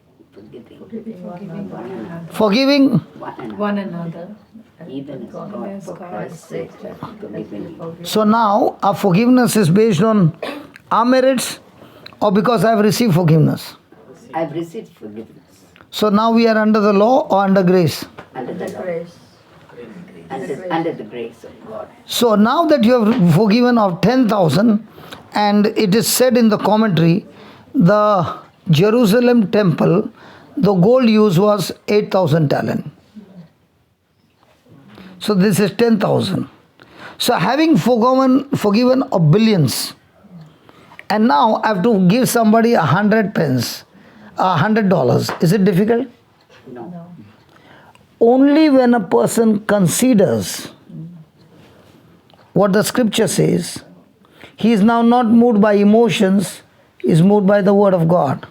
forgiving. One another. Even as God, for Christ's sake, forgiving. So now our forgiveness is based on our merits or because I have received forgiveness. I've received forgiveness So now we are under the law or under grace. under the law, Grace. under the grace of God. So now that you have forgiven of 10,000, and it is said in the commentary, the Jerusalem temple, the gold used was 8,000 talent. So this is 10,000. So having forgiven of billions, and now I have to give somebody 100 pence, $100. Is it difficult? No. Only when a person considers what the scripture says, he is now not moved by emotions, he is moved by the word of God.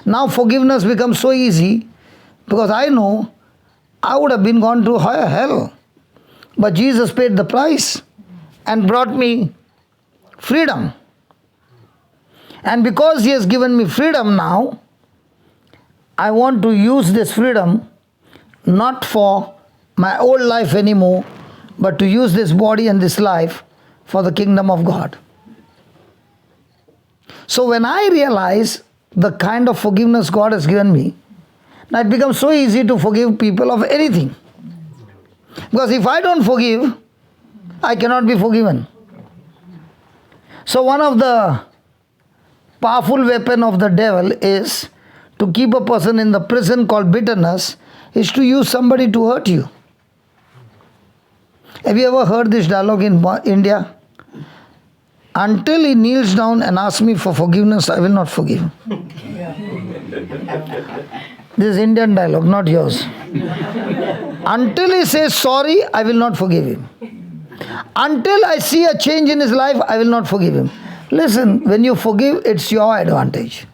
Now forgiveness becomes so easy because I know I would have been gone to hell. But Jesus paid the price and brought me freedom. And because he has given me freedom now, I want to use this freedom not for my old life anymore, but to use this body and this life for the kingdom of God. So when I realize the kind of forgiveness God has given me, now it becomes so easy to forgive people of anything. Because if I don't forgive, I cannot be forgiven. So one of the powerful weapon of the devil is to keep a person in the prison called bitterness, is to use somebody to hurt you. Have you ever heard this dialogue in India? Until he kneels down and asks me for forgiveness, I will not forgive. This is Indian dialogue, not yours. Until he says sorry, I will not forgive him. Until I see a change in his life, I will not forgive him. Listen, when you forgive, it's your advantage.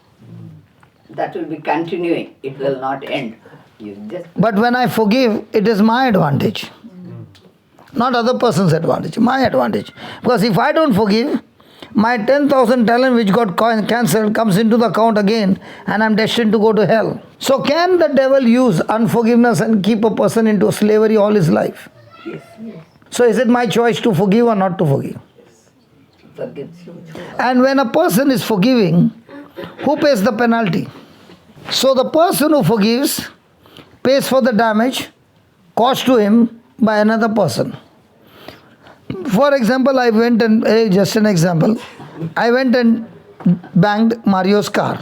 That will be continuing. It will not end. You just But when I forgive, it is my advantage. Not other person's advantage, my advantage. Because if I don't forgive, my 10,000 talent which got cancelled comes into the account again and I'm destined to go to hell. So can the devil use unforgiveness and keep a person into slavery all his life? Yes. So is it my choice to forgive or not to forgive? Forgives you. And when a person is forgiving, who pays the penalty? So the person who forgives pays for the damage caused to him by another person. For example, I went and, just an example, I went and banged Mario's car.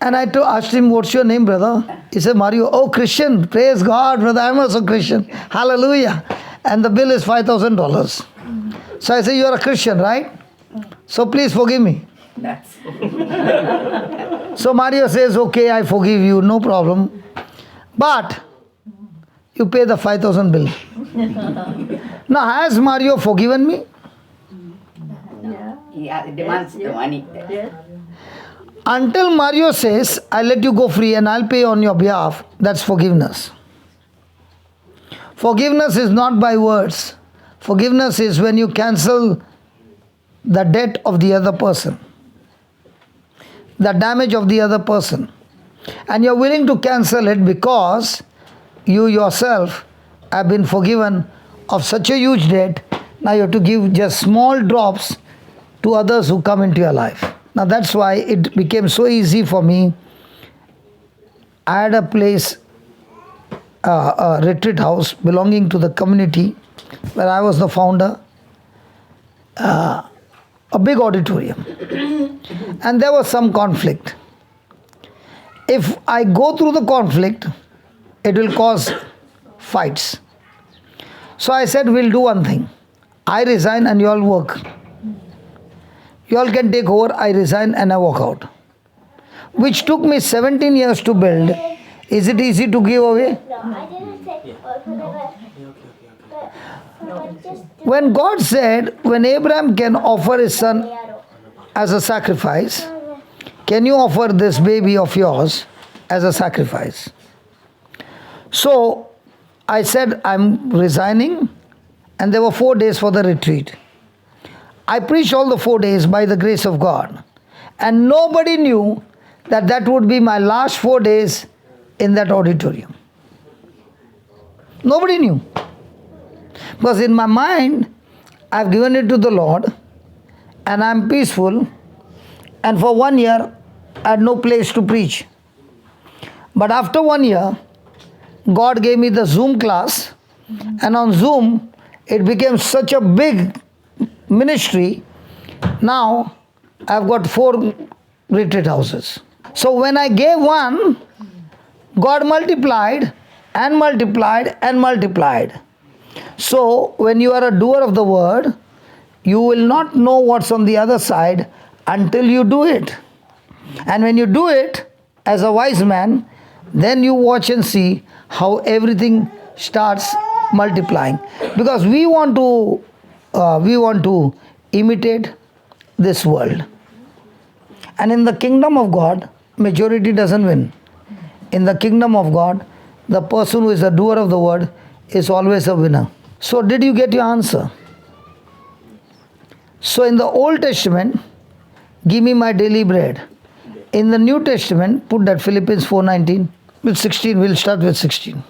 And I asked him, what's your name, brother? He said, Mario. Oh, Christian. Praise God, brother. I'm also Christian. Hallelujah. And the bill is $5,000. So I say, you're a Christian, right? So please forgive me. That's So Mario says, okay, I forgive you, no problem. But you pay the 5,000 bill. Now, has Mario forgiven me? he demands the money. Until Mario says, I'll let you go free and I'll pay on your behalf, that's forgiveness. Forgiveness is not by words. Forgiveness is when you cancel the debt of the other person, the damage of the other person. And you're willing to cancel it because you yourself have been forgiven of such a huge debt. Now you have to give just small drops to others who come into your life. Now that's why it became so easy for me. I had a place, a retreat house belonging to the community where I was the founder, a big auditorium. And there was some conflict. If I go through the conflict, it will cause fights. So I said, we'll do one thing. I resign and you all work. You all can take over, I resign and I walk out. Which took me 17 years to build. Is it easy to give away? When God said, when Abraham can offer his son as a sacrifice, can you offer this baby of yours as a sacrifice? So I said, I'm resigning, and there were 4 days for the retreat. I preached all the 4 days by the grace of God. And nobody knew that that would be my last 4 days in that auditorium. Nobody knew. Because in my mind, I've given it to the Lord and I'm peaceful. And for 1 year, I had no place to preach. But after 1 year, God gave me the Zoom class. And on Zoom, it became such a big ministry. Now, I've got 4 retreat houses. So when I gave one, God multiplied and multiplied and multiplied. So when you are a doer of the word, you will not know what's on the other side until you do it. And when you do it as a wise man, then you watch and see how everything starts multiplying. Because we want to imitate this world. And in the kingdom of God, majority doesn't win. In the kingdom of God, the person who is a doer of the word is always a winner. So did you get your answer? So in the Old Testament, give me my daily bread. In the New Testament, put that Philippians 4:19 with 16. We'll start with 16.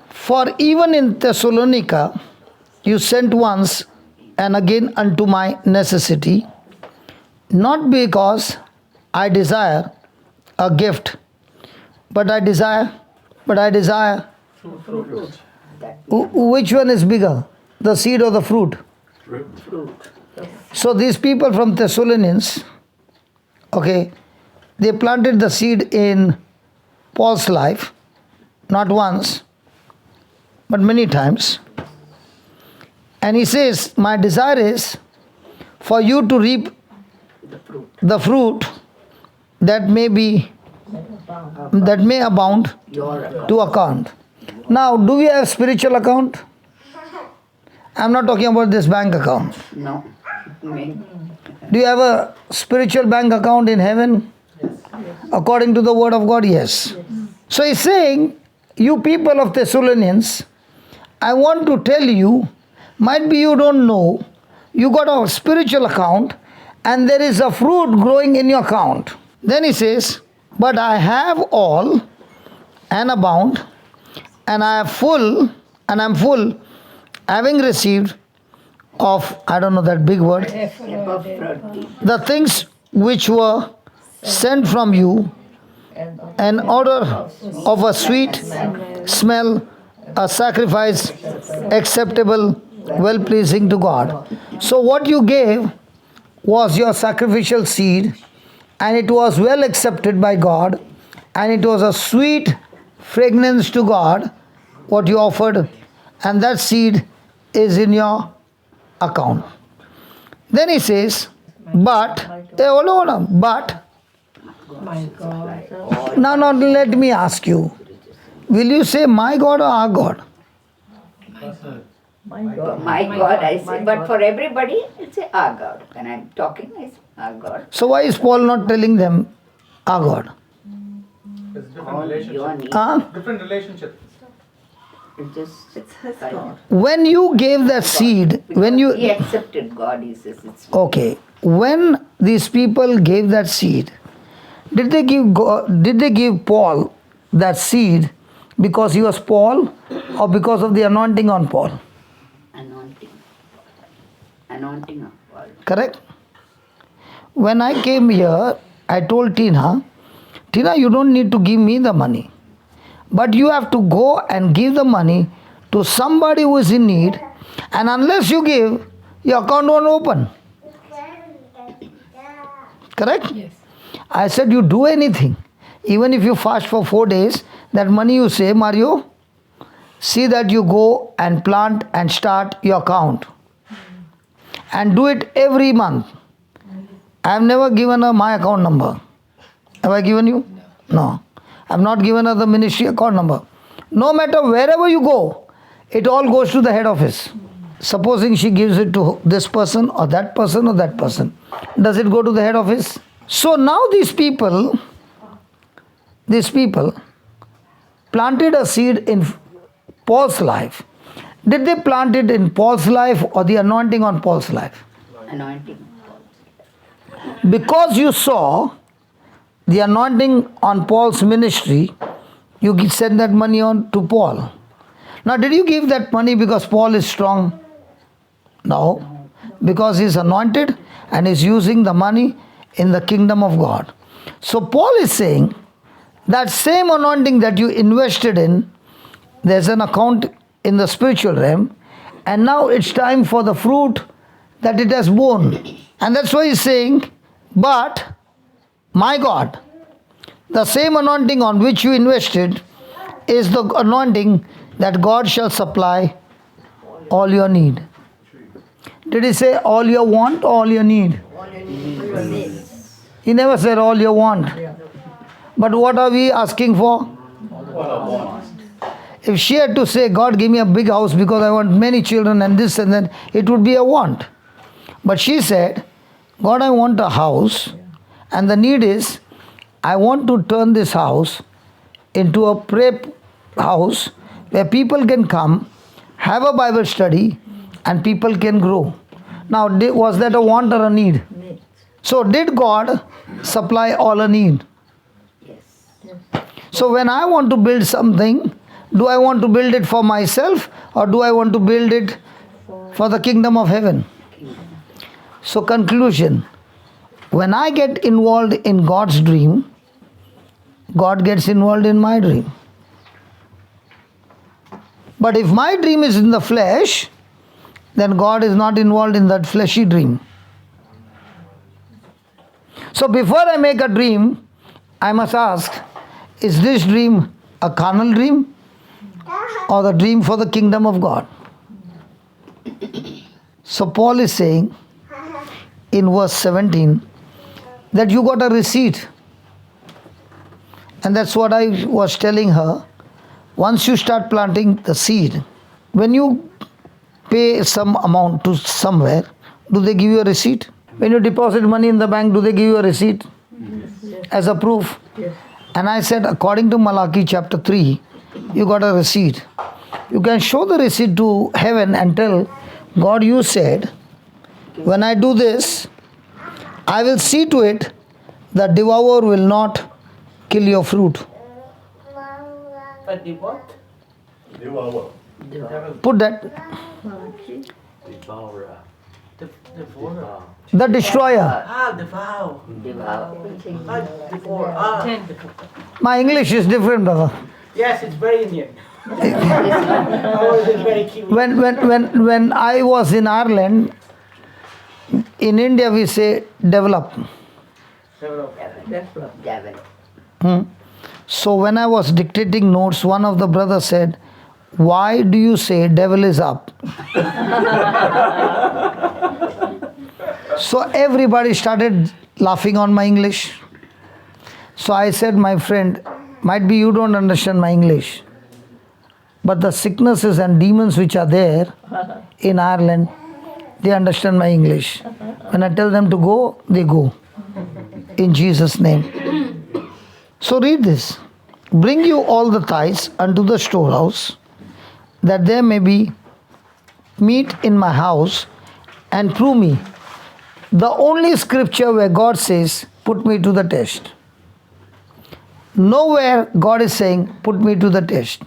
For even in Thessalonica, you sent once and again unto my necessity, not because I desire a gift, but I desire. Which one is bigger, the seed or the fruit? Fruit. So these people from Thessalonians, okay, they planted the seed in Paul's life, not once, but many times. And he says, my desire is for you to reap the fruit that may abound to account. Now, do we have spiritual account? I'm not talking about this bank account. No. Me. Do you have a spiritual bank account in heaven? According to the word of God, yes. So he's saying, you people of Thessalonians, I want to tell you Might be you don't know. You got a spiritual account and there is a fruit growing in your account. Then he says, but I have all and abound, and I am full, having received of, I don't know that big word, the things which were sent from you, an odor of a sweet smell, a sacrifice acceptable, well pleasing to God. So what you gave was your sacrificial seed, and it was well accepted by God, and it was a sweet fragrance to God, what you offered, and that seed is in your account. Then he says, but, hold on, but, My God. now let me ask you, will you say my God or our God? My God, I say, but for everybody, it's our God. When I'm talking, I say our God. So why is Paul not telling them our God? It's different All your relationship. needs. Huh? Different relationship. It's his God. When you gave that seed, when He you, accepted God, he says it's okay, when these people gave that seed, did they give Paul that seed because he was Paul or because of the anointing on Paul? anointing. Anointing of God. Correct? When I came here, I told Tina, you don't need to give me the money, but you have to go and give the money to somebody who is in need, and unless you give, your account won't open. Correct? Yes. I said, you do anything. Even if you fast for 4 days, that money you save, Mario, see that you go and plant and start your account. And do it every month. I have never given her my account number. Have I given you? No. I have not given her the ministry account number. No matter wherever you go, it all goes to the head office. Supposing she gives it to this person or that person or that person. Does it go to the head office? So now these people planted a seed in Paul's life. Did they plant it in Paul's life or the anointing on Paul's life? Anointing. Because you saw the anointing on Paul's ministry, you send that money on to Paul. Now, did you give that money because Paul is strong? No. Because he's anointed and is using the money in the kingdom of God. So Paul is saying that same anointing that you invested in, there's an account in the spiritual realm, and now it's time for the fruit that it has borne. And that's why he's saying, but my God, the same anointing on which you invested is the anointing that God shall supply all your need. Did he say all your want or all your need? He never said all your want. But what are we asking for? If she had to say, God, give me a big house because I want many children and this and that, it would be a want. But she said, God, I want a house, and the need is, I want to turn this house into a prayer house where people can come, have a Bible study, and people can grow. Now, was that a want or a need? So, did God supply all a need? Yes. So, when I want to build something, do I want to build it for myself or do I want to build it for the kingdom of heaven? So, conclusion, when I get involved in God's dream, God gets involved in my dream. But if my dream is in the flesh, then God is not involved in that fleshy dream. So before I make a dream, I must ask, is this dream a carnal dream or the dream for the kingdom of God? So Paul is saying in verse 17 that you got a receipt. And that's what I was telling her. Once you start planting the seed, when you pay some amount to somewhere, do they give you a receipt? When you deposit money in the bank, do they give you a receipt as a proof? Yes. And I said, according to Malachi chapter 3, you got a receipt. You can show the receipt to heaven and tell, God, you said, when I do this, I will see to it that devourer will not kill your fruit. But the what? Put that. Devourer. The destroyer. Ah, devour. Devour. Ah, devourer. Ah. My English is different, brother. Yes, it's very Indian. Ours is very cute. When I was in Ireland, in India we say develop. Devil. So when I was dictating notes, one of the brothers said, "Why do you say devil is up?" So everybody started laughing on my English. So I said, "My friend, might be you don't understand my English, but the sicknesses and demons which are there in Ireland, they understand my English. When I tell them to go, they go. In Jesus' name." So read this. Bring you all the tithes unto the storehouse, that there may be meat in my house, and prove me. The only scripture where God says, put me to the test. Nowhere God is saying, put me to the test.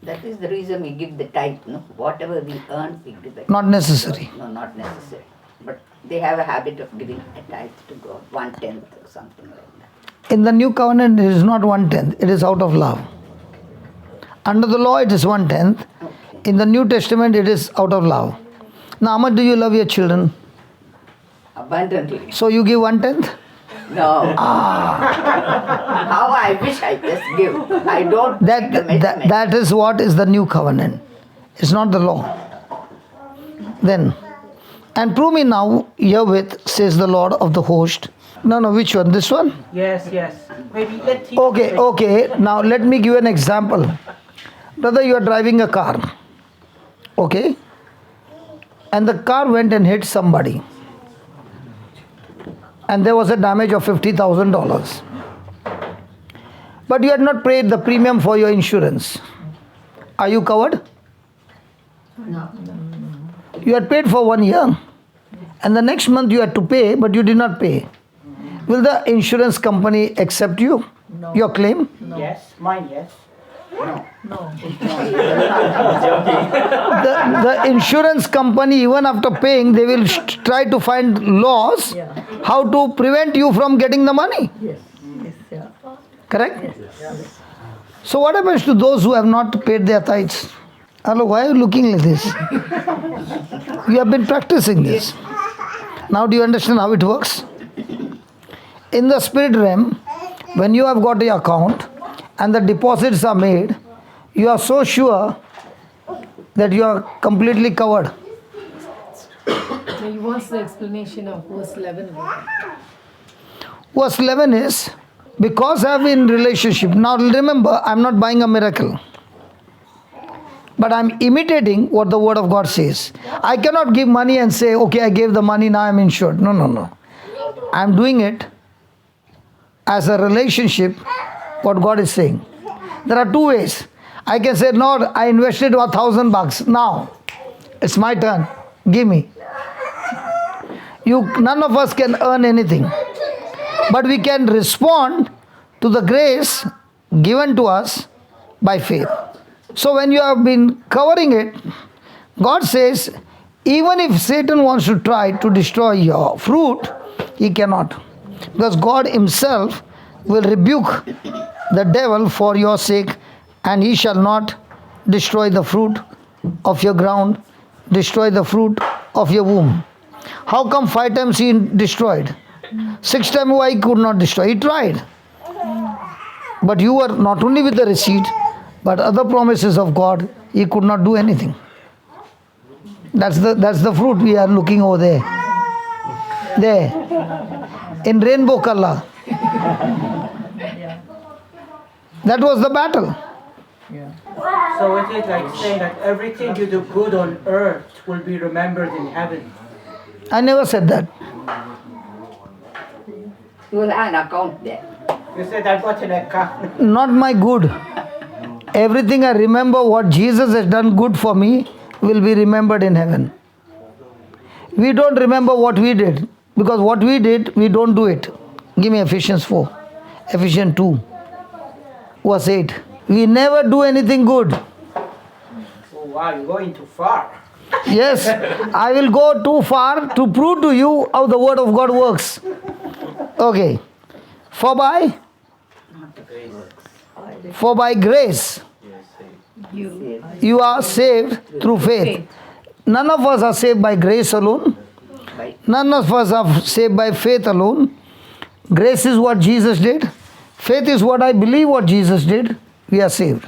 That is the reason we give the tithe, no? Whatever we earn, we give it. Not necessary. No, not necessary. But they have a habit of giving a tithe to God, 1/10 or something like that. In the new covenant, it is not 1/10, it is out of love. Under the law, it is 1/10. Okay. In the New Testament, it is out of love. Now, how much do you love your children? Abundantly. So you give 1/10? No. How I wish I just give. I don't make a measurement. That is what is the new covenant. It's not the law. Then, and prove me now herewith, says the Lord of the host. No, which one? This one? Yes, yes. Maybe let's see. Okay. Now let me give you an example. Brother, you are driving a car. Okay? And the car went and hit somebody. And there was a damage of $50,000. But you had not paid the premium for your insurance. Are you covered? No. You had paid for 1 year. And the next month you had to pay, but you did not pay. Will the insurance company accept you? No. Your claim? Yes, mine, yes. No. The insurance company, even after paying, they will try to find laws how to prevent you from getting the money. Yes. Yeah. Correct? So what happens to those who have not paid their tithes? Hello, why are you looking like this? You have been practicing this. Now do you understand how it works? In the spirit realm, when you have got your account and the deposits are made, you are so sure that you are completely covered. So he wants the explanation of verse 11. Verse 11 is, because I have been in relationship. Now remember, I am not buying a miracle. But I am imitating what the word of God says. I cannot give money and say, okay, I gave the money, now I am insured. No. I am doing it as a relationship, what God is saying. There are two ways. I can say, Lord, I invested $1,000. Now, it's my turn. Give me. None of us can earn anything. But we can respond to the grace given to us by faith. So when you have been covering it, God says, even if Satan wants to try to destroy your fruit, he cannot. Because God himself will rebuke the devil for your sake, and he shall not destroy the fruit of your ground, destroy the fruit of your womb. How come 5 times he destroyed? 6 times why he could not destroy? He tried. But you were not only with the receipt, but other promises of God, he could not do anything. That's the fruit we are looking over there. There. In rainbow color. That was the battle. So it is like saying that everything you do good on earth will be remembered in heaven. I never said that. You will have an account there. You said I got an account. Not my good. everything I remember what Jesus has done good for me will be remembered in heaven. We don't remember what we did, because what we did, we don't do it. Give me Ephesians 4, Ephesians 2, verse 8. We never do anything good. Oh wow, you're going too far. Yes, I will go too far to prove to you how the word of God works. Okay. For by grace you are saved through faith. None of us are saved by grace alone. None of us are saved by faith alone. Grace is what Jesus did. Faith is what I believe what Jesus did. We are saved.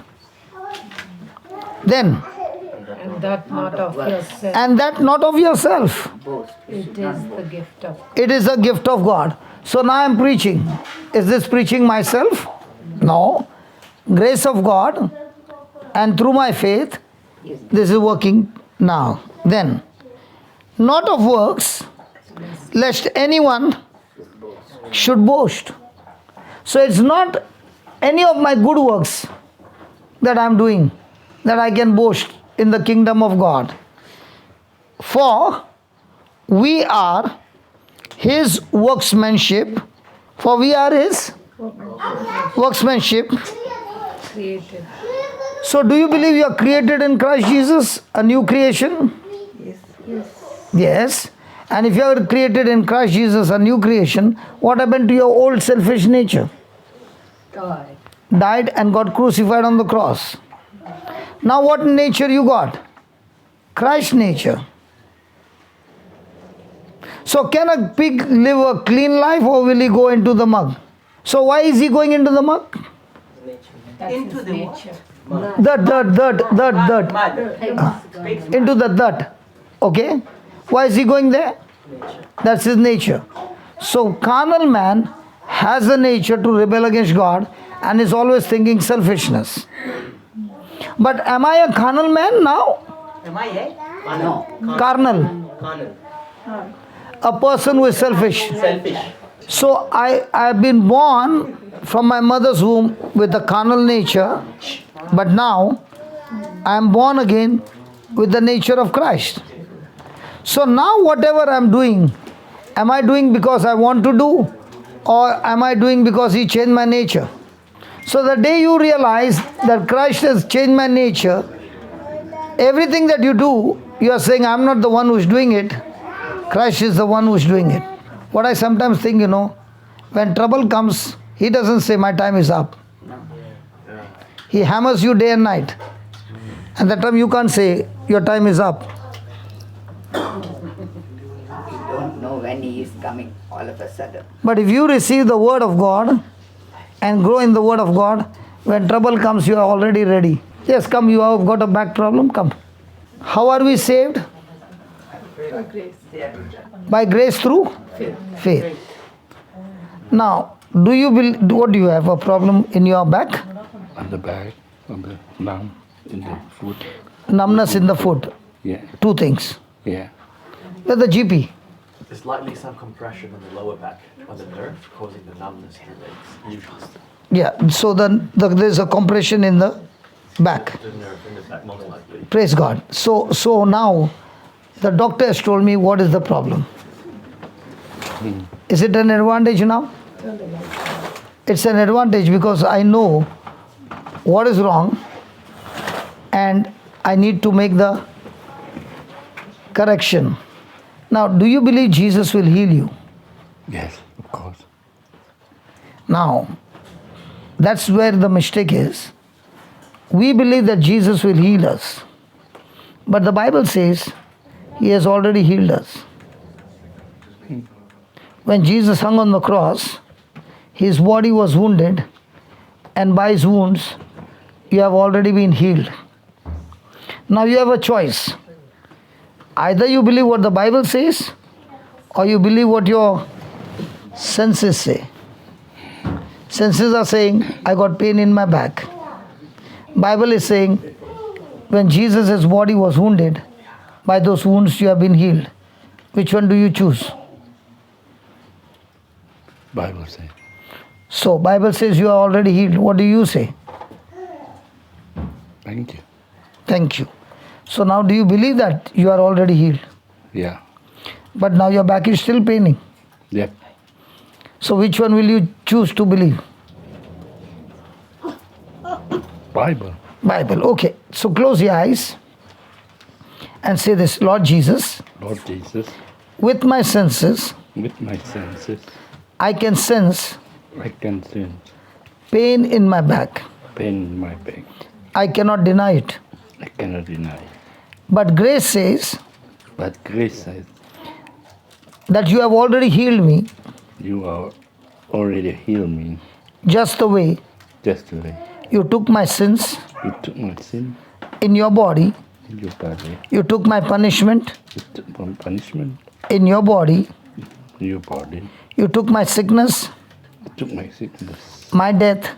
Then, And that not of yourself. and that not of yourself. It is the gift of It is a gift of God. So now I am preaching. Is this preaching myself? No. Grace of God, and through my faith, this is working now. Then, not of works, lest anyone should boast. So it's not any of my good works that I am doing that I can boast in the kingdom of God. For we are His workmanship. For we are His workmanship. created. So do you believe you are created in Christ Jesus, a new creation? Yes. And if you are created in Christ Jesus, a new creation, what happened to your old selfish nature? God. Died and got crucified on the cross. Now what nature you got? Christ nature. So can a pig live a clean life, or will he go into the mug? So why is he going into the mug? That's Into his the what? nature. Dirt. Mud. Into the dirt. Okay? Why is he going there? That's his nature. So carnal man has a nature to rebel against God and is always thinking selfishness. But am I a carnal man now? Am I No. Carnal. Carnal. A person who is selfish. Selfish. So I have been born from my mother's womb with a carnal nature, but now I am born again with the nature of Christ. So now whatever I am doing, am I doing because I want to do, or am I doing because He changed my nature? So the day you realize that Christ has changed my nature, everything that you do, you are saying, I am not the one who is doing it. Christ is the one who is doing it. What I sometimes think, when trouble comes, He doesn't say, my time is up. He hammers you day and night. And that time you can't say, your time is up. You don't know when he is coming all of a sudden. But if you receive the word of God and grow in the word of God, when trouble comes, you are already ready. Yes, come, you have got a back problem, come. How are we saved? By grace through faith. Now, do you what do you have, a problem in your back? On the back, on the numb, in the foot. Numbness in the foot. Yeah, Two things. yeah. You're the GP. There's likely some compression on the lower back by the nerve causing the numbness in the legs. Usually Yeah, so there's a compression in the back. the nerve in the back most likely. Praise God. So now the doctor has told me what is the problem. Is it an advantage now? It's an advantage because I know what is wrong and I need to make the correction. Now, do you believe Jesus will heal you? Yes, of course. Now, that's where the mistake is. We believe that Jesus will heal us. But the Bible says He has already healed us. When Jesus hung on the cross, His body was wounded, and by His wounds, you have already been healed. Now you have a choice. Either you believe what the Bible says, or you believe what your senses say. Senses are saying, I got pain in my back. Bible is saying, when Jesus' body was wounded, by those wounds you have been healed. Which one do you choose? Bible says. So Bible says you are already healed. What do you say? Thank you. Thank you. So now do you believe that you are already healed? Yeah. But now your back is still paining. Yep. So which one will you choose to believe? Bible. Bible. Okay. So close your eyes and say this, Lord Jesus, Lord Jesus, with my senses, with my senses, I can sense I can sense pain in my back. pain in my back. I cannot deny it. I cannot deny. But grace says But grace says, that you have already healed me you are already healed me just the way just today. you took my sins You took my sin in your body. in your body. You took my punishment You took my punishment in your body. in your body. You took my sickness, You took my sickness, my death,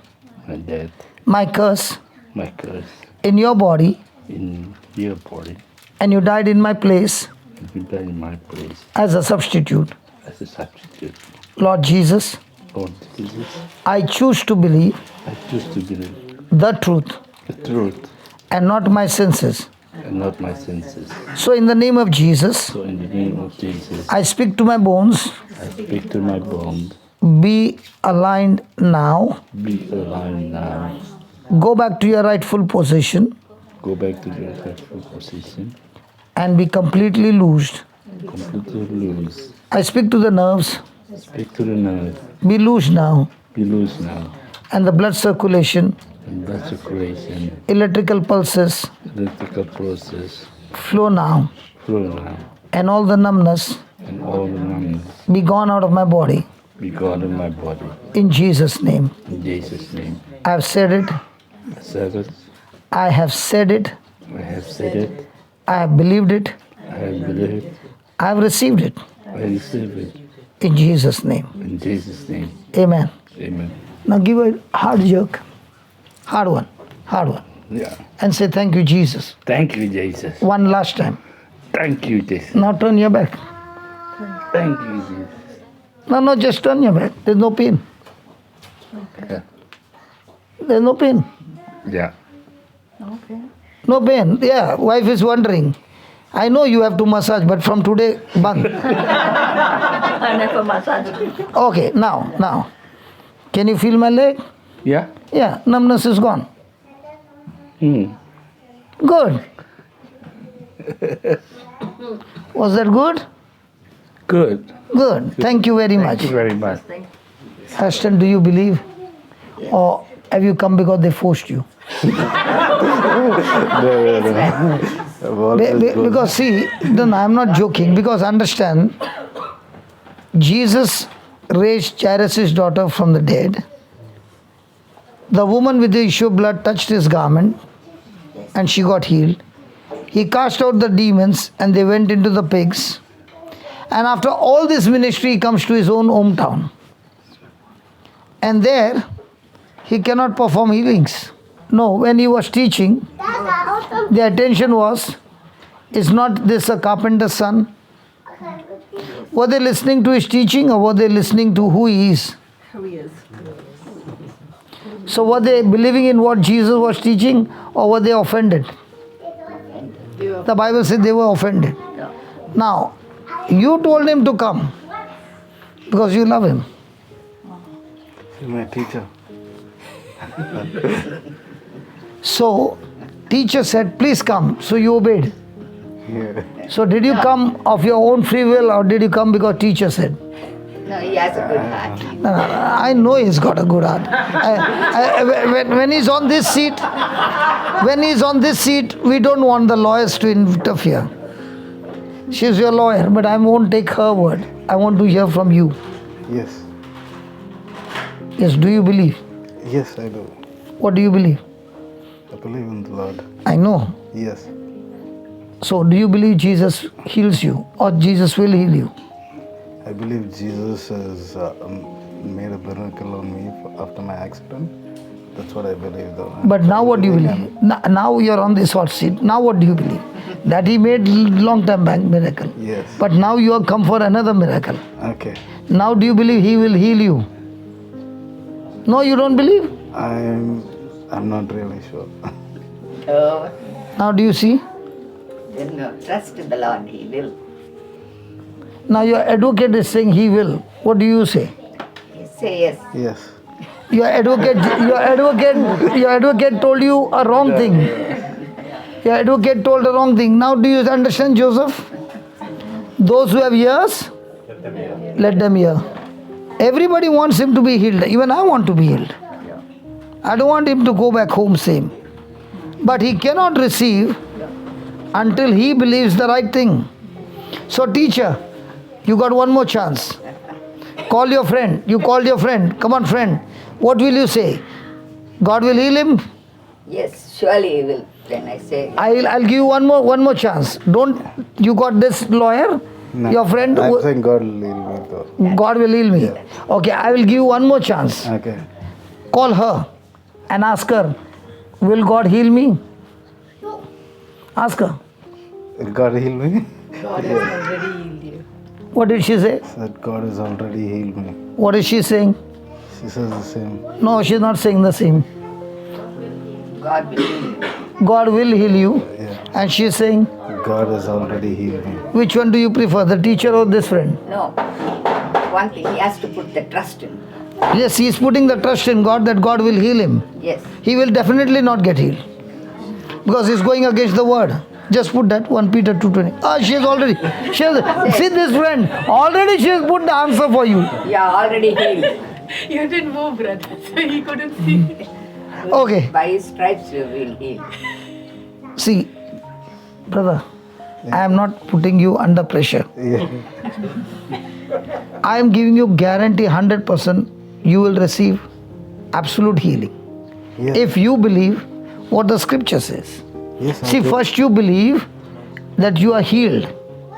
my death, my curse my curse in your body, in your body. and you died in my place And you died in my place as a substitute. as a substitute. Lord Jesus, Lord Jesus, I choose to believe I choose to believe the truth the truth and not my senses. and not my senses. So, in the name of Jesus, So in the name of Jesus, I speak to my bones, I speak to my bones. be aligned now, Be aligned now. go back to your rightful position, Go back to your rightful position. and be completely loosed. Completely loose. I speak to the nerves, Speak to the nerve. be loose now, Be loose now. and the blood circulation, And blood circulation, electrical pulses electrical process, flow now, flow now. and all the numbness And all the numbness be gone out of my body. be gone in my body. In Jesus' name. In Jesus' name. I have said it. I said it. I have said it. I have said it. I have believed it. I have believed it. I have received it. I receive it. In Jesus' name. In Jesus' name. Amen. Amen. Now give a hard jerk. Hard one. Hard one. Yeah. And say thank you, Jesus. Thank you, Jesus. One last time. Thank you, Jesus. Now turn your back. Thank you, Jesus. No, just turn your back. There's no pain. Yeah. There's no pain. Yeah. No pain. Yeah, wife is wondering. I know you have to massage, but from today, band. I never massage. Okay, now. Can you feel my leg? Yeah? Yeah, numbness is gone. Hmm. Good. Was that good? Good. Good. Thank you very much. Thank you very much. Ashton, do you believe? Or have you come because they forced you? Because see, then I'm not joking, because understand, Jesus raised Jairus' daughter from the dead. The woman with the issue of blood touched his garment and she got healed. He cast out the demons and they went into the pigs. And after all this ministry, he comes to his own hometown. And there, he cannot perform healings. No, when he was teaching, the attention was, is not this a carpenter's son? Were they listening to his teaching or were they listening to who he is? Who he is. So were they believing in what Jesus was teaching or were they offended? The Bible said they were offended. Now, you told him to come because you love him. He's my teacher. So, teacher said, please come. So you obeyed. Yeah. So did you come of your own free will or did you come because teacher said? No, he has a good heart. No, I know he's got a good heart. When he's on this seat, we don't want the lawyers to interfere. She's your lawyer, but I won't take her word. I want to hear from you. Yes. Yes, do you believe? Yes, I do. What do you believe? I believe in the Lord. I know. Yes. So do you believe Jesus heals you or Jesus will heal you? I believe Jesus has made a miracle on me after my accident. That's what I believe, though. But now what do you believe? Now you're on this hot seat. Now what do you believe? That he made long time back miracle. Yes. But now you have come for another miracle. Okay. Now do you believe he will heal you? No, you don't believe? I'm not really sure. Oh, Now do you see? then trust in the Lord, He will. Now your advocate is saying he will. What do you say? He say yes. Yes. Your advocate told you a wrong thing. Your advocate told a wrong thing. Now do you understand, Joseph? Those who have ears, let them hear. Everybody wants him to be healed. Even I want to be healed. I don't want him to go back home same. But he cannot receive until he believes the right thing. So teacher, you got one more chance. Call your friend. You called your friend. Come on, friend. What will you say? God will heal him? Yes, surely He will. Then I say, I'll give you one more chance. Don't you got this lawyer? No. Your friend? I'm saying God will heal me though. God will heal me. Okay, I will give you one more chance. Okay. Call her and ask her, will God heal me? Ask her. Will God heal me? God has already healed you. What did she say? Said God has already healed me. What is she saying? She says the same. No, she's not saying the same. God will heal you. God will heal you. Yeah. And she's saying, God has already healed me. which one do you prefer, the teacher or this friend? No. One thing, he has to put the trust in. Yes, he is putting the trust in God that God will heal him. Yes. He will definitely not get healed. Because he's going against the word. Just put that 1 Peter 2:20. She has already. See this friend. Already she has put the answer for you. Yeah, already healed. You didn't move, brother, so he couldn't see. Okay. By His stripes you will heal. See, brother, I am not putting you under pressure. Yeah. I am giving you guarantee 100% you will receive absolute healing. Yes. If you believe what the scripture says. Yes. See, okay. first you believe that you are healed,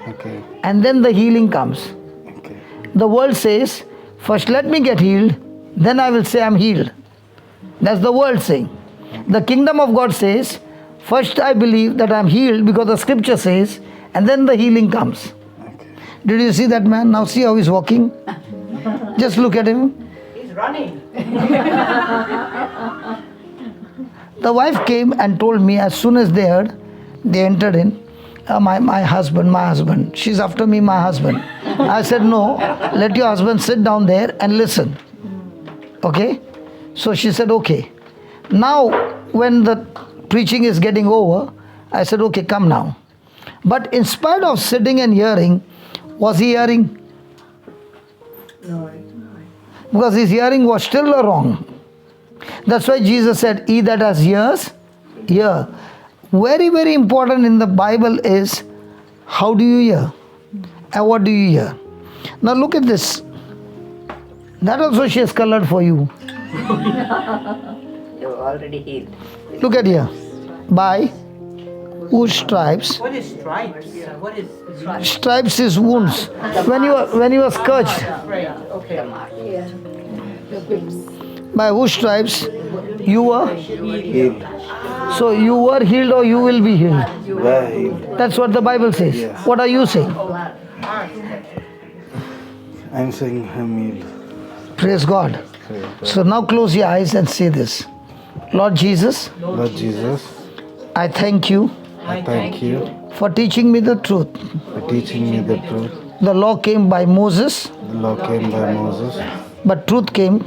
Okay. and then the healing comes. Okay. The world says, first let me get healed, then I will say I'm healed. That's the world saying. The kingdom of God says, first I believe that I'm healed because the scripture says, and then the healing comes. Okay. Did you see that man? Now see how he's walking. Just look at him. He's running. The wife came and told me as soon as they heard, they entered in, my husband. She's after me, my husband. I said, no, let your husband sit down there and listen. Okay? So she said, okay. Now, when the preaching is getting over, I said, okay, come now. But in spite of sitting and hearing, was he hearing? No. Because his hearing was still wrong. That's why Jesus said, he that has ears, hear. Very, very important in the Bible is, how do you hear? And what do you hear? Now look at this. That also she has colored for you. You're already healed. Look at here. By whose stripes? What is stripes? What is stripes? Stripes is wounds. When you were scourged. Right. Okay. By whose stripes you were? Healed. So you were healed or you will be healed. Were healed. That's what the Bible says. Yes. What are you saying? I'm saying I'm healed. Praise God. So now close your eyes and say this. Lord Jesus, Lord Jesus, I thank you I thank you for teaching me the truth. for teaching me the truth. The law came by Moses, The law came by Moses, but truth came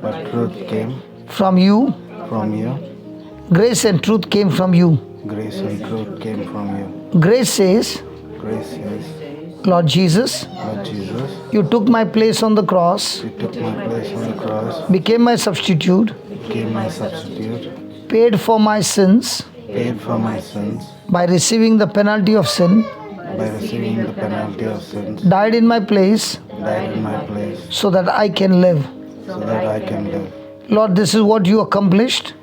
but truth came from you. from you. Grace and truth came from you. Grace and truth came from you. Grace says, Grace is, Lord Jesus, Lord Jesus, you took my place on the cross, you took my place on the cross, became my substitute, became my substitute, paid for my sins paid for my sins by receiving the penalty of sin, by receiving the penalty of sins, died in my place died in my place so that I can live. so that I can live. Lord, this is what you accomplished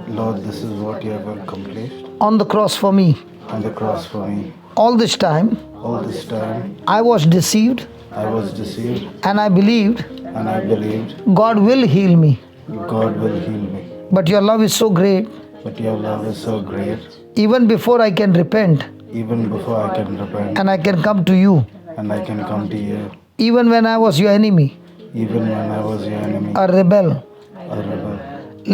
Lord, this is what you have accomplished on the cross for me. on the cross for me. All this time, All this time, I was deceived I was deceived and I believed and I believed God will heal me. God will heal me. But your love is so great, But your love is so great, even before I can repent even before I can repent and I can come to you, and I can come to you, even when I was your enemy, even when I was your enemy, a rebel, a rebel,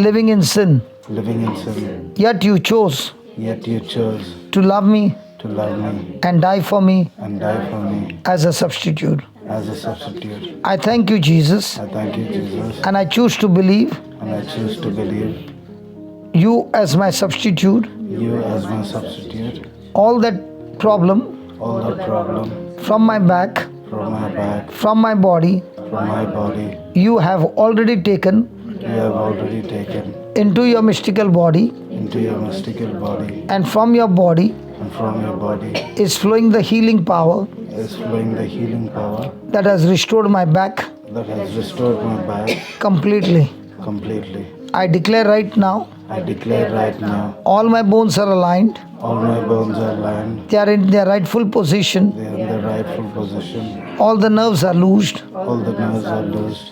living in sin. living in sin. Yet you chose Yet you chose to love me to love me and die for me and die for me as a substitute. as a substitute. I thank you, Jesus, I thank you, Jesus, and I choose to believe and I choose to believe you as my substitute. you as my substitute. All that problem All the problem from my back, from my back, from my body, from my body, you have already taken you have already taken into your mystical body, into your mystical body, and from your body and from your body is flowing the healing power is flowing the healing power that has restored my back that has restored my back completely. completely. I declare right now, I declare right now, all my bones are aligned. all my bones are lined, They are in their rightful position. they are in the rightful position, All the nerves are loosed, all the nerves are loosed,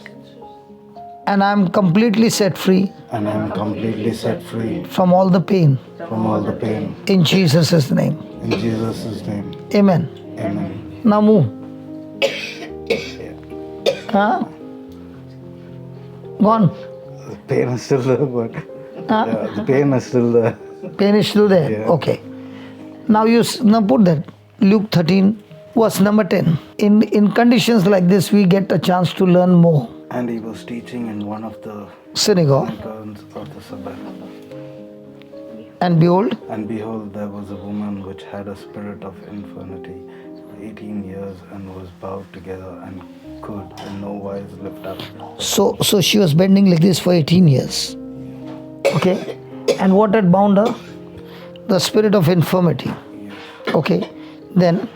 and I am completely set free and I am completely set free from all the pain. from all the pain. In Jesus' name. In Jesus' name, Amen. amen. Now move. Huh? Gone. The pain is still there, but Huh? yeah, the pain is still there. Pain is still there. Yeah. Okay. Now now put that. Luke 13, verse number 10. In conditions like this, we get a chance to learn more. And he was teaching in one of the Synagogue. synagogues of the Sabbath. And behold, And behold, there was a woman which had a spirit of infirmity 18 years and was bowed together and could in no wise lift up. so she was bending like this for 18 years. Okay. And what had bound her? The spirit of infirmity. Okay. Then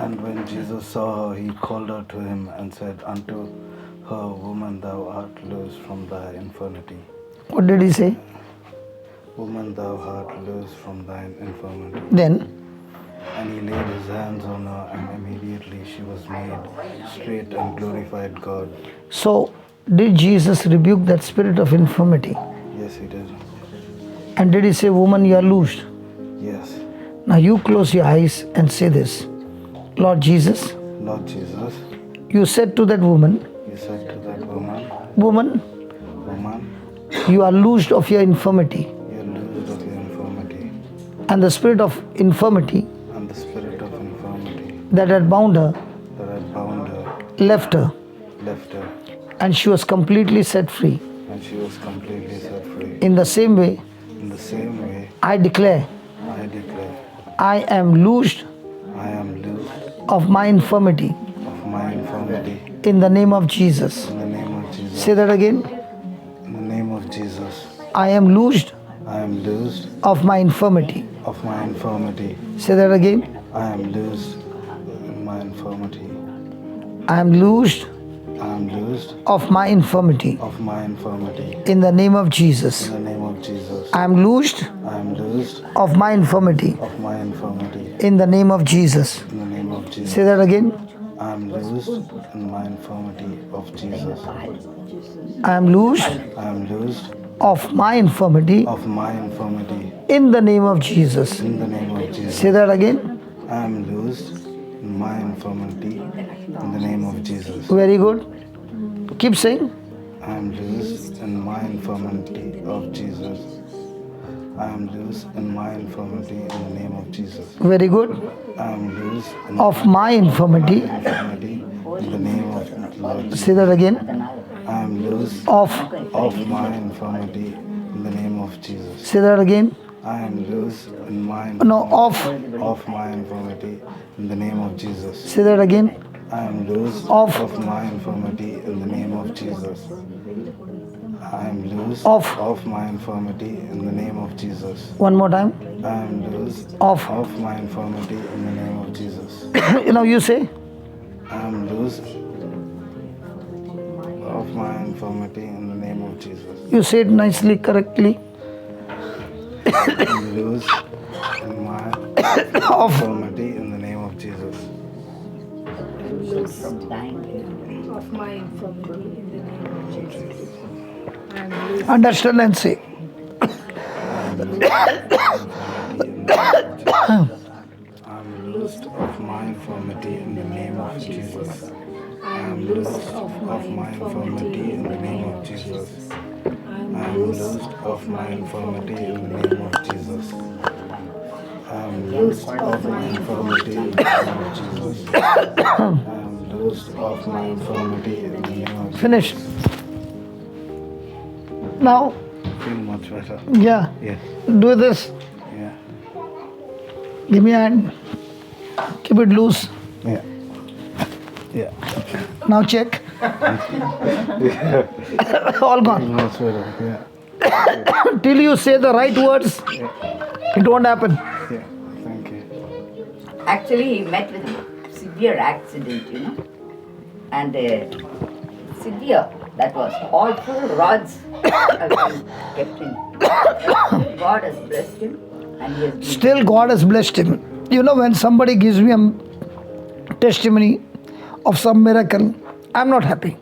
And when Jesus saw her, he called her to him and said unto her, Woman, thou art loosed from thy infirmity. what did he say? Woman, thou art loosed from thine infirmity. Then And he laid his hands on her, and immediately she was made straight and glorified God. so did Jesus rebuke that spirit of infirmity? Yes, he did. And did he say, woman, you are loosed? Yes. Now you close your eyes and say this. Lord Jesus, Lord Jesus, you said to that woman, you said to that woman, woman, Woman, you are loosed of your infirmity. you are loosed of your infirmity, And the spirit of infirmity and the spirit of infirmity that had bound her that had bound her left her, left her, and she was completely set free. and she was completely set free. In the same way, In the same way, I declare, I declare, I am loosed I am loosed of my infirmity of my infirmity in the name of Jesus. in the name of Jesus. Say that again. In the name of Jesus, I am loosed I am loosed of my infirmity. of my infirmity. Say that again. I am loosed in my infirmity. I am loosed I am loosed of my infirmity of my infirmity. in the name of Jesus. In the name of Jesus, I am loosed I am loosed of my infirmity of my infirmity. in the name of Jesus. In the name of Jesus, Say that again. I am loosed in my infirmity of Jesus. I am loosed I am loosed of my infirmity of my infirmity. in the name of Jesus. In the name of Jesus, Say that again. I am loosed in my infirmity. In the name of Jesus, Very good. Keep saying. I am loosed in my infirmity of Jesus. I am loosed in my infirmity in the name of Jesus. Very good. I am loosed in Of my infirmity. infirmity in the name of Lord Jesus. Say that again. I am loosed Of. of my infirmity in the name of Jesus. Say that again. I am loosed in my No, of. my infirmity in the name of Jesus. Say that again. I am loosed Of. my infirmity in the name of Jesus. I am loosed Of. my infirmity in the name of Jesus. One more time. I am loosed Of. my infirmity in the name of Jesus. Now you say. I am loosed of my infirmity in the name of Jesus. You say it nicely, correctly. I am loosed in my Of. infirmity in the name of Jesus. Of my infirmity in the name of Jesus. I am loosed. Understand and say. I am loosed of my infirmity in the name of Jesus. I am loosed of my infirmity in the name of Jesus. I I am loosed of my infirmity in the name of Jesus. I am loosed of my infirmity in the name of Jesus. I am loosed of my infirmity in the name of Jesus. Finished. Now, Feel much better. yeah, Yes. do this. Yeah. Give me a hand. Keep it loose. Yeah. Yeah. Now check. All Feel gone. much better. Yeah. Till you say the right words, it won't happen. Yeah. Thank you. Actually, he met with a severe accident, you know. And severe, that was all full rods have been kept in. God has blessed him and he has been Still, God has blessed him. You know, when somebody gives me a testimony of some miracle, I'm not happy.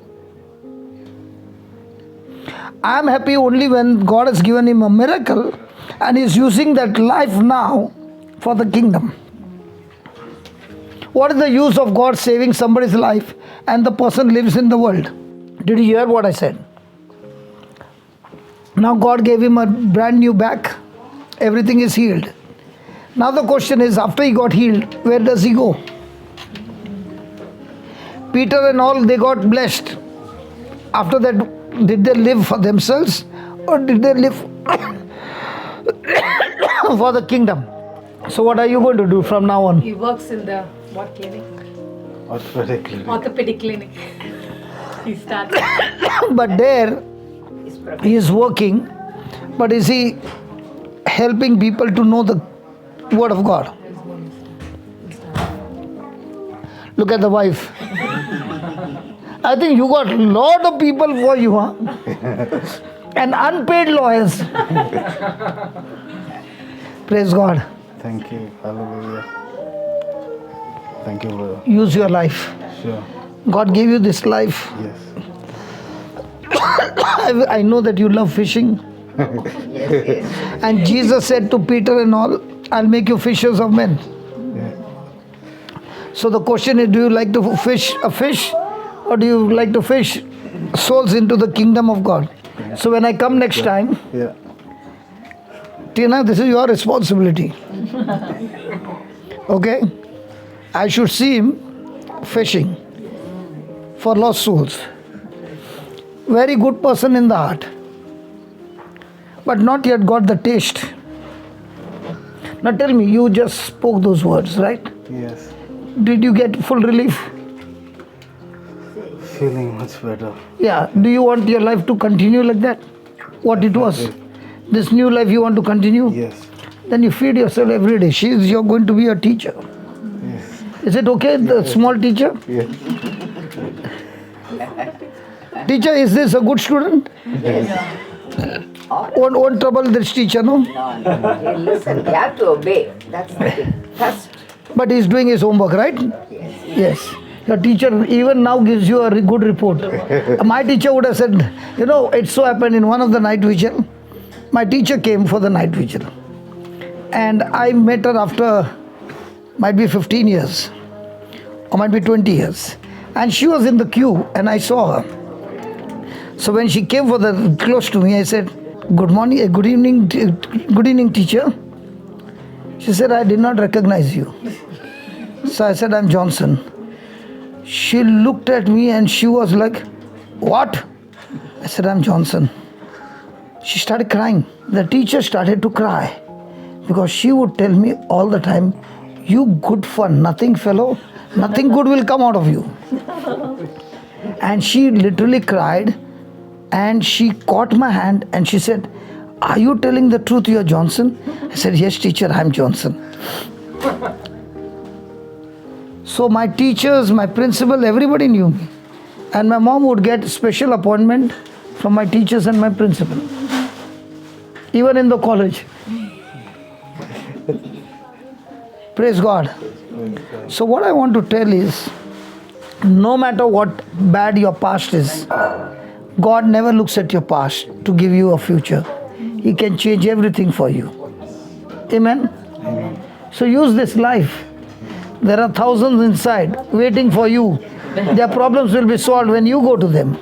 I'm happy only when God has given him a miracle and he's using that life now for the kingdom. What is the use of God saving somebody's life and the person lives in the world? Did you hear what I said? Now God gave him a brand new back. Everything is healed. Now the question is, after he got healed, where does he go? Peter and all, they got blessed. After that, did they live for themselves or did they live for the kingdom? So what are you going to do from now on? He works in the what clinic? Orthopedic clinic. Orthopedic clinic. He starts. But there, he is working, but is he helping people to know the word of God? Look at the wife. I think you got a lot of people for you, huh? And unpaid lawyers. Praise God. Thank you. Hallelujah. Thank you, brother. Use your life. Sure. God gave you this life. Yes. I know that you love fishing. And Jesus said to Peter and all, I'll make you fishers of men. Yeah. So the question is, do you like to fish a fish or do you like to fish souls into the kingdom of God? So when I come next time, Yeah. Tina, this is your responsibility. Okay? I should see him fishing for lost souls. Very good person in the heart, but not yet got the taste. Now tell me, you just spoke those words, right? Yes. Did you get full relief? Feeling much better. Yeah. Do you want your life to continue like that? What it was? This new life you want to continue? Yes. Then you feed yourself every day. You're going to be a teacher. Yes. Is it okay, the small teacher? Yes. Teacher, is this a good student? Won't trouble this teacher, no? No. Hey, listen, you have to obey. That's the thing. First, But he's doing his homework, right? Yes. Your teacher even now gives you a good report. My teacher would have said, you know, it so happened in one of the night vigil, my teacher came for the night vigil. And I met her after, might be 15 years, or might be 20 years. And she was in the queue and I saw her. So when she came close to me, I said, good morning, good evening, teacher. She said, I did not recognize you. So I said, I'm Johnson. She looked at me and she was like, what? I said, I'm Johnson. She started crying. The teacher started to cry because she would tell me all the time, you good for nothing fellow, nothing good will come out of you. And she literally cried and she caught my hand and she said, are you telling the truth, you are Johnson? I said, yes teacher, I am Johnson. So my teachers, my principal, everybody knew me. And my mom would get special appointment from my teachers and my principal. Even in the college. Praise God. So what I want to tell is, no matter what bad your past is, God never looks at your past to give you a future. He can change everything for you. Amen? Amen. So use this life. There are thousands inside waiting for you. Their problems will be solved when you go to them.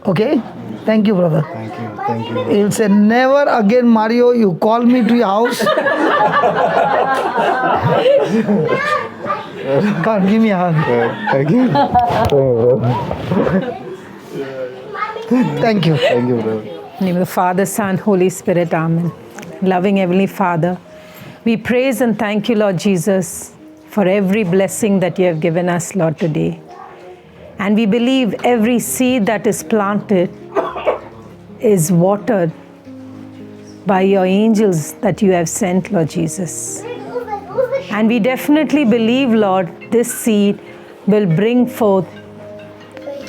Okay? Thank you, brother. Thank you. Thank you. He'll say, never again, Mario, you call me to your house. Come, give me a hug. Thank you. Thank you. Thank you, brother. In the name of the Father, Son, Holy Spirit, Amen. Loving Heavenly Father, we praise and thank you, Lord Jesus, for every blessing that you have given us, Lord, today. And we believe every seed that is planted is watered by your angels that you have sent, Lord Jesus. And we definitely believe, Lord, this seed will bring forth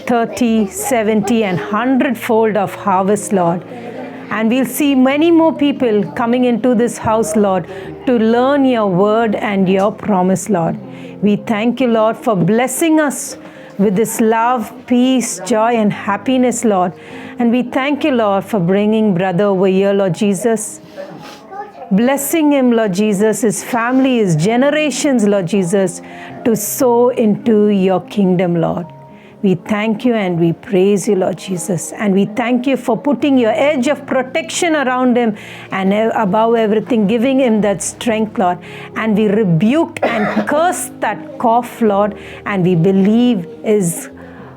30, 70, and 100-fold of harvest, Lord. And we'll see many more people coming into this house, Lord, to learn your word and your promise, Lord. We thank you, Lord, for blessing us with this love, peace, joy, and happiness, Lord. And we thank you, Lord, for bringing brother over here, Lord Jesus. Blessing him, Lord Jesus, his family, his generations, Lord Jesus, to sow into your kingdom, Lord. We thank you and we praise you, Lord Jesus. And we thank you for putting your edge of protection around him and above everything, giving him that strength, Lord. And we rebuke and curse that cough, Lord. And we believe his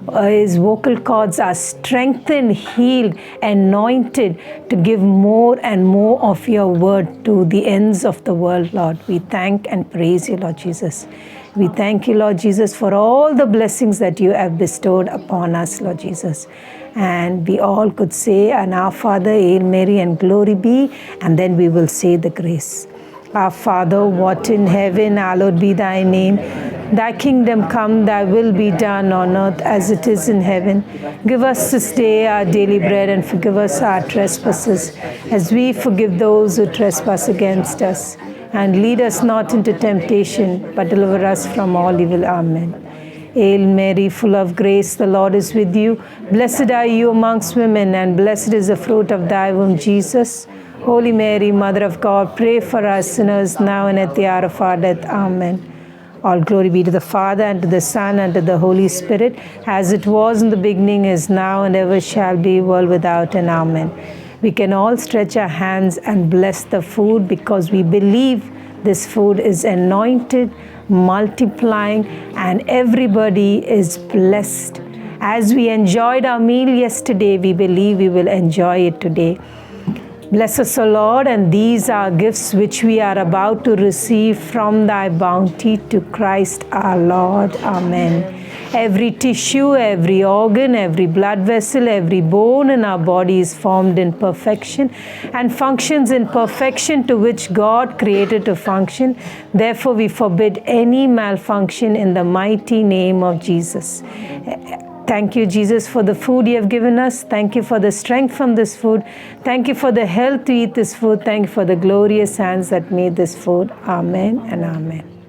vocal cords are strengthened, healed, anointed to give more and more of your word to the ends of the world, Lord. We thank and praise you, Lord Jesus. We thank you, Lord Jesus, for all the blessings that you have bestowed upon us, Lord Jesus. And we all could say, and our Father, Hail Mary, and glory be, and then we will say the grace. Our Father, what in heaven, hallowed be thy name. Thy kingdom come, thy will be done on earth as it is in heaven. Give us this day our daily bread, and forgive us our trespasses, as we forgive those who trespass against us. And lead us not into temptation, but deliver us from all evil. Amen. Hail Mary, full of grace, the Lord is with you. Blessed are you amongst women, and blessed is the fruit of thy womb, Jesus. Holy Mary, Mother of God, pray for us sinners now and at the hour of our death. Amen. All glory be to the Father, and to the Son, and to the Holy Spirit, as it was in the beginning, is now, and ever shall be, world without end. Amen. We can all stretch our hands and bless the food, because we believe this food is anointed, multiplying, and everybody is blessed. As we enjoyed our meal yesterday, we believe we will enjoy it today. Bless us, O Lord, and these are gifts which we are about to receive from thy bounty, to Christ our Lord. Amen. Every tissue, every organ, every blood vessel, every bone in our body is formed in perfection and functions in perfection to which God created to function. Therefore, we forbid any malfunction in the mighty name of Jesus. Thank you, Jesus, for the food you have given us. Thank you for the strength from this food. Thank you for the health to eat this food. Thank you for the glorious hands that made this food. Amen and amen.